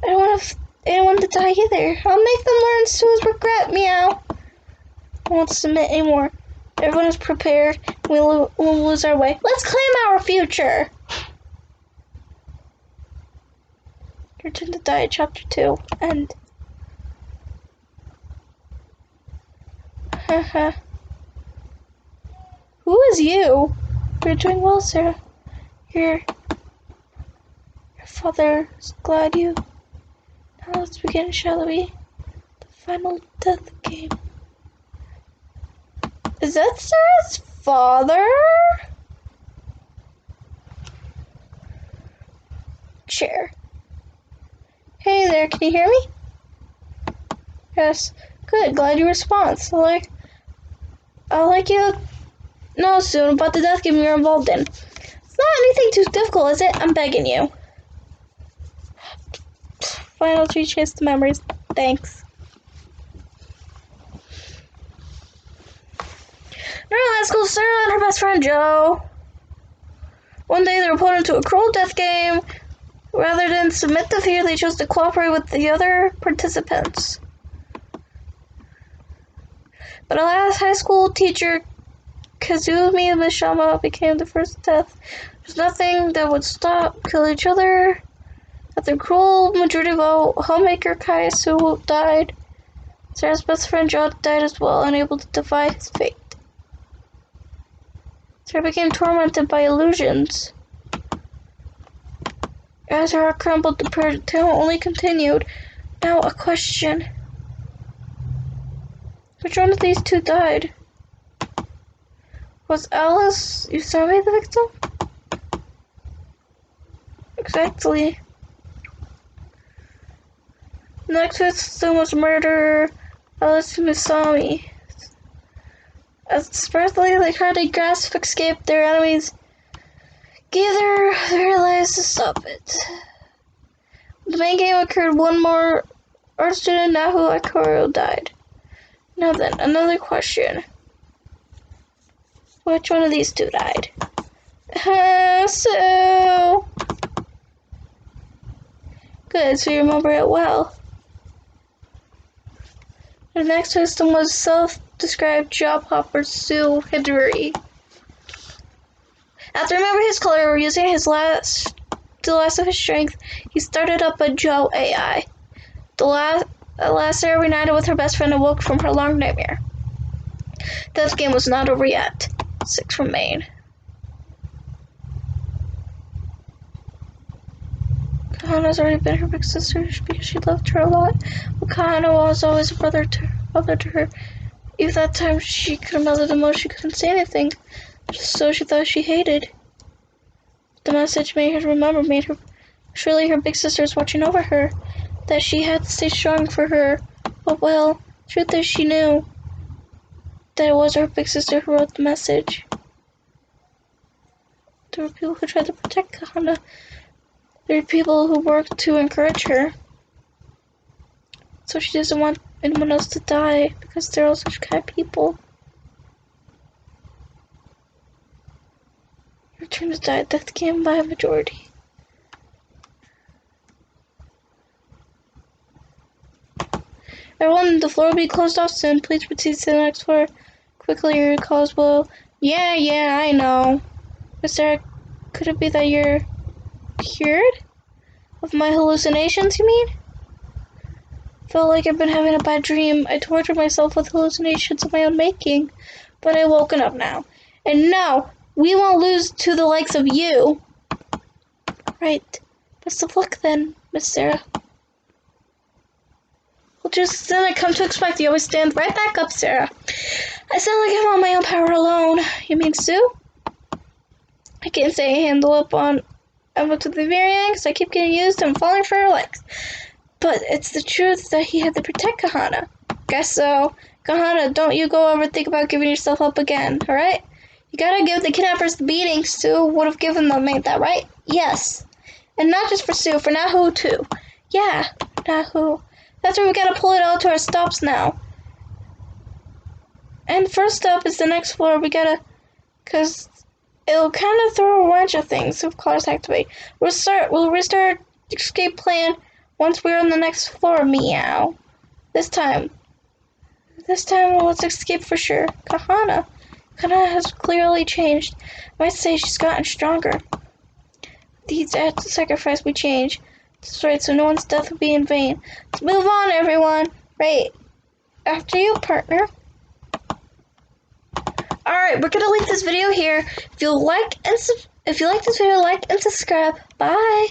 I don't want to die either. I'll make them learn Sue's regret. Meow. I won't submit anymore. Everyone is prepared. We'll lose our way. Let's claim our future. Your turn to die, chapter 2. End. Haha. Who is you? You're doing well, Sarah. Your father is glad you. Now let's begin, shall we? The final death game. Is that Sarah's father? Chair. Hey there, can you hear me? Yes. Good, glad you respond. I like you know soon about the death game you're involved in. It's not anything too difficult, is it? I'm begging you. Fine, I'll chase the memories. Thanks. During high school, Sarah and her best friend Joe. One day they were put into a cruel death game. Rather than submit to fear, they chose to cooperate with the other participants. But alas, high school teacher Kazumi Mishama became the first death. There's nothing that would stop, kill each other. After cruel majority vote, homemaker Kaisu died. Sarah's best friend Joe died as well, unable to defy his fate. Sarah became tormented by illusions. As her heart crumbled, the tale only continued. Now a question. Which one of these two died? Was Alice Usami the victim? Exactly. The next victim was murderer Alice Usami. As desperately they tried to grasp escape, their enemies gave their lives to stop it. The main game occurred, one more art student, Nahu Akoro, died. Now then, another question. Which one of these two died? So... Good, so you remember it well. The next victim was self-described job hopper Sue Hidori. After remembering his color, using the last of his strength, he started up a Joe AI. At last, Sarah reunited with her best friend and woke from her long nightmare. This game was not over yet. 6 remain. Kahana's already been her big sister because she loved her a lot. But Kahana was always a brother to her. Even that time she could have loved her the most, she couldn't say anything. So she thought she hated. The message made her surely her big sister was watching over her, that she had to stay strong for her. But well, truth is she knew that it was her big sister who wrote the message. There were people who tried to protect Kahana. There were people who worked to encourage her. So she doesn't want anyone else to die because they're all such kind people. Your turn to die. Death came by a majority. Everyone, the floor will be closed off soon. Please proceed to the next floor. Quickly, your calls will... Yeah, I know. Mister, could it be that you're cured? Of my hallucinations, you mean? Felt like I've been having a bad dream. I tortured myself with hallucinations of my own making. But I've woken up now. And no, we won't lose to the likes of you. Right. Best of luck then, Miss Sarah. Well, just then I come to expect. You always stand right back up, Sarah. I sound like I'm on my own power alone. You mean Sue? I can't say I handle up to the very end because I keep getting used and falling for her legs. But it's the truth that he had to protect Kahana. Guess so. Kahana, don't you go ever think about giving yourself up again, alright? You gotta give the kidnappers the beating Sue would have given them, ain't that right? Yes. And not just for Sue, for Nahu too. Yeah, Nahu. That's where we gotta pull it all to our stops now. And first up is the next floor. We gotta, cause it'll kind of throw a wrench of things if cars activate. We'll restart escape plan once we're on the next floor. Meow. This time, let's escape for sure. Kahana has clearly changed. I might say she's gotten stronger. These acts of sacrifice we change. That's right, so no one's death will be in vain. Let's move on, everyone. Right. After you, partner. Alright, we're gonna leave this video here. If you like this video, like and subscribe. Bye.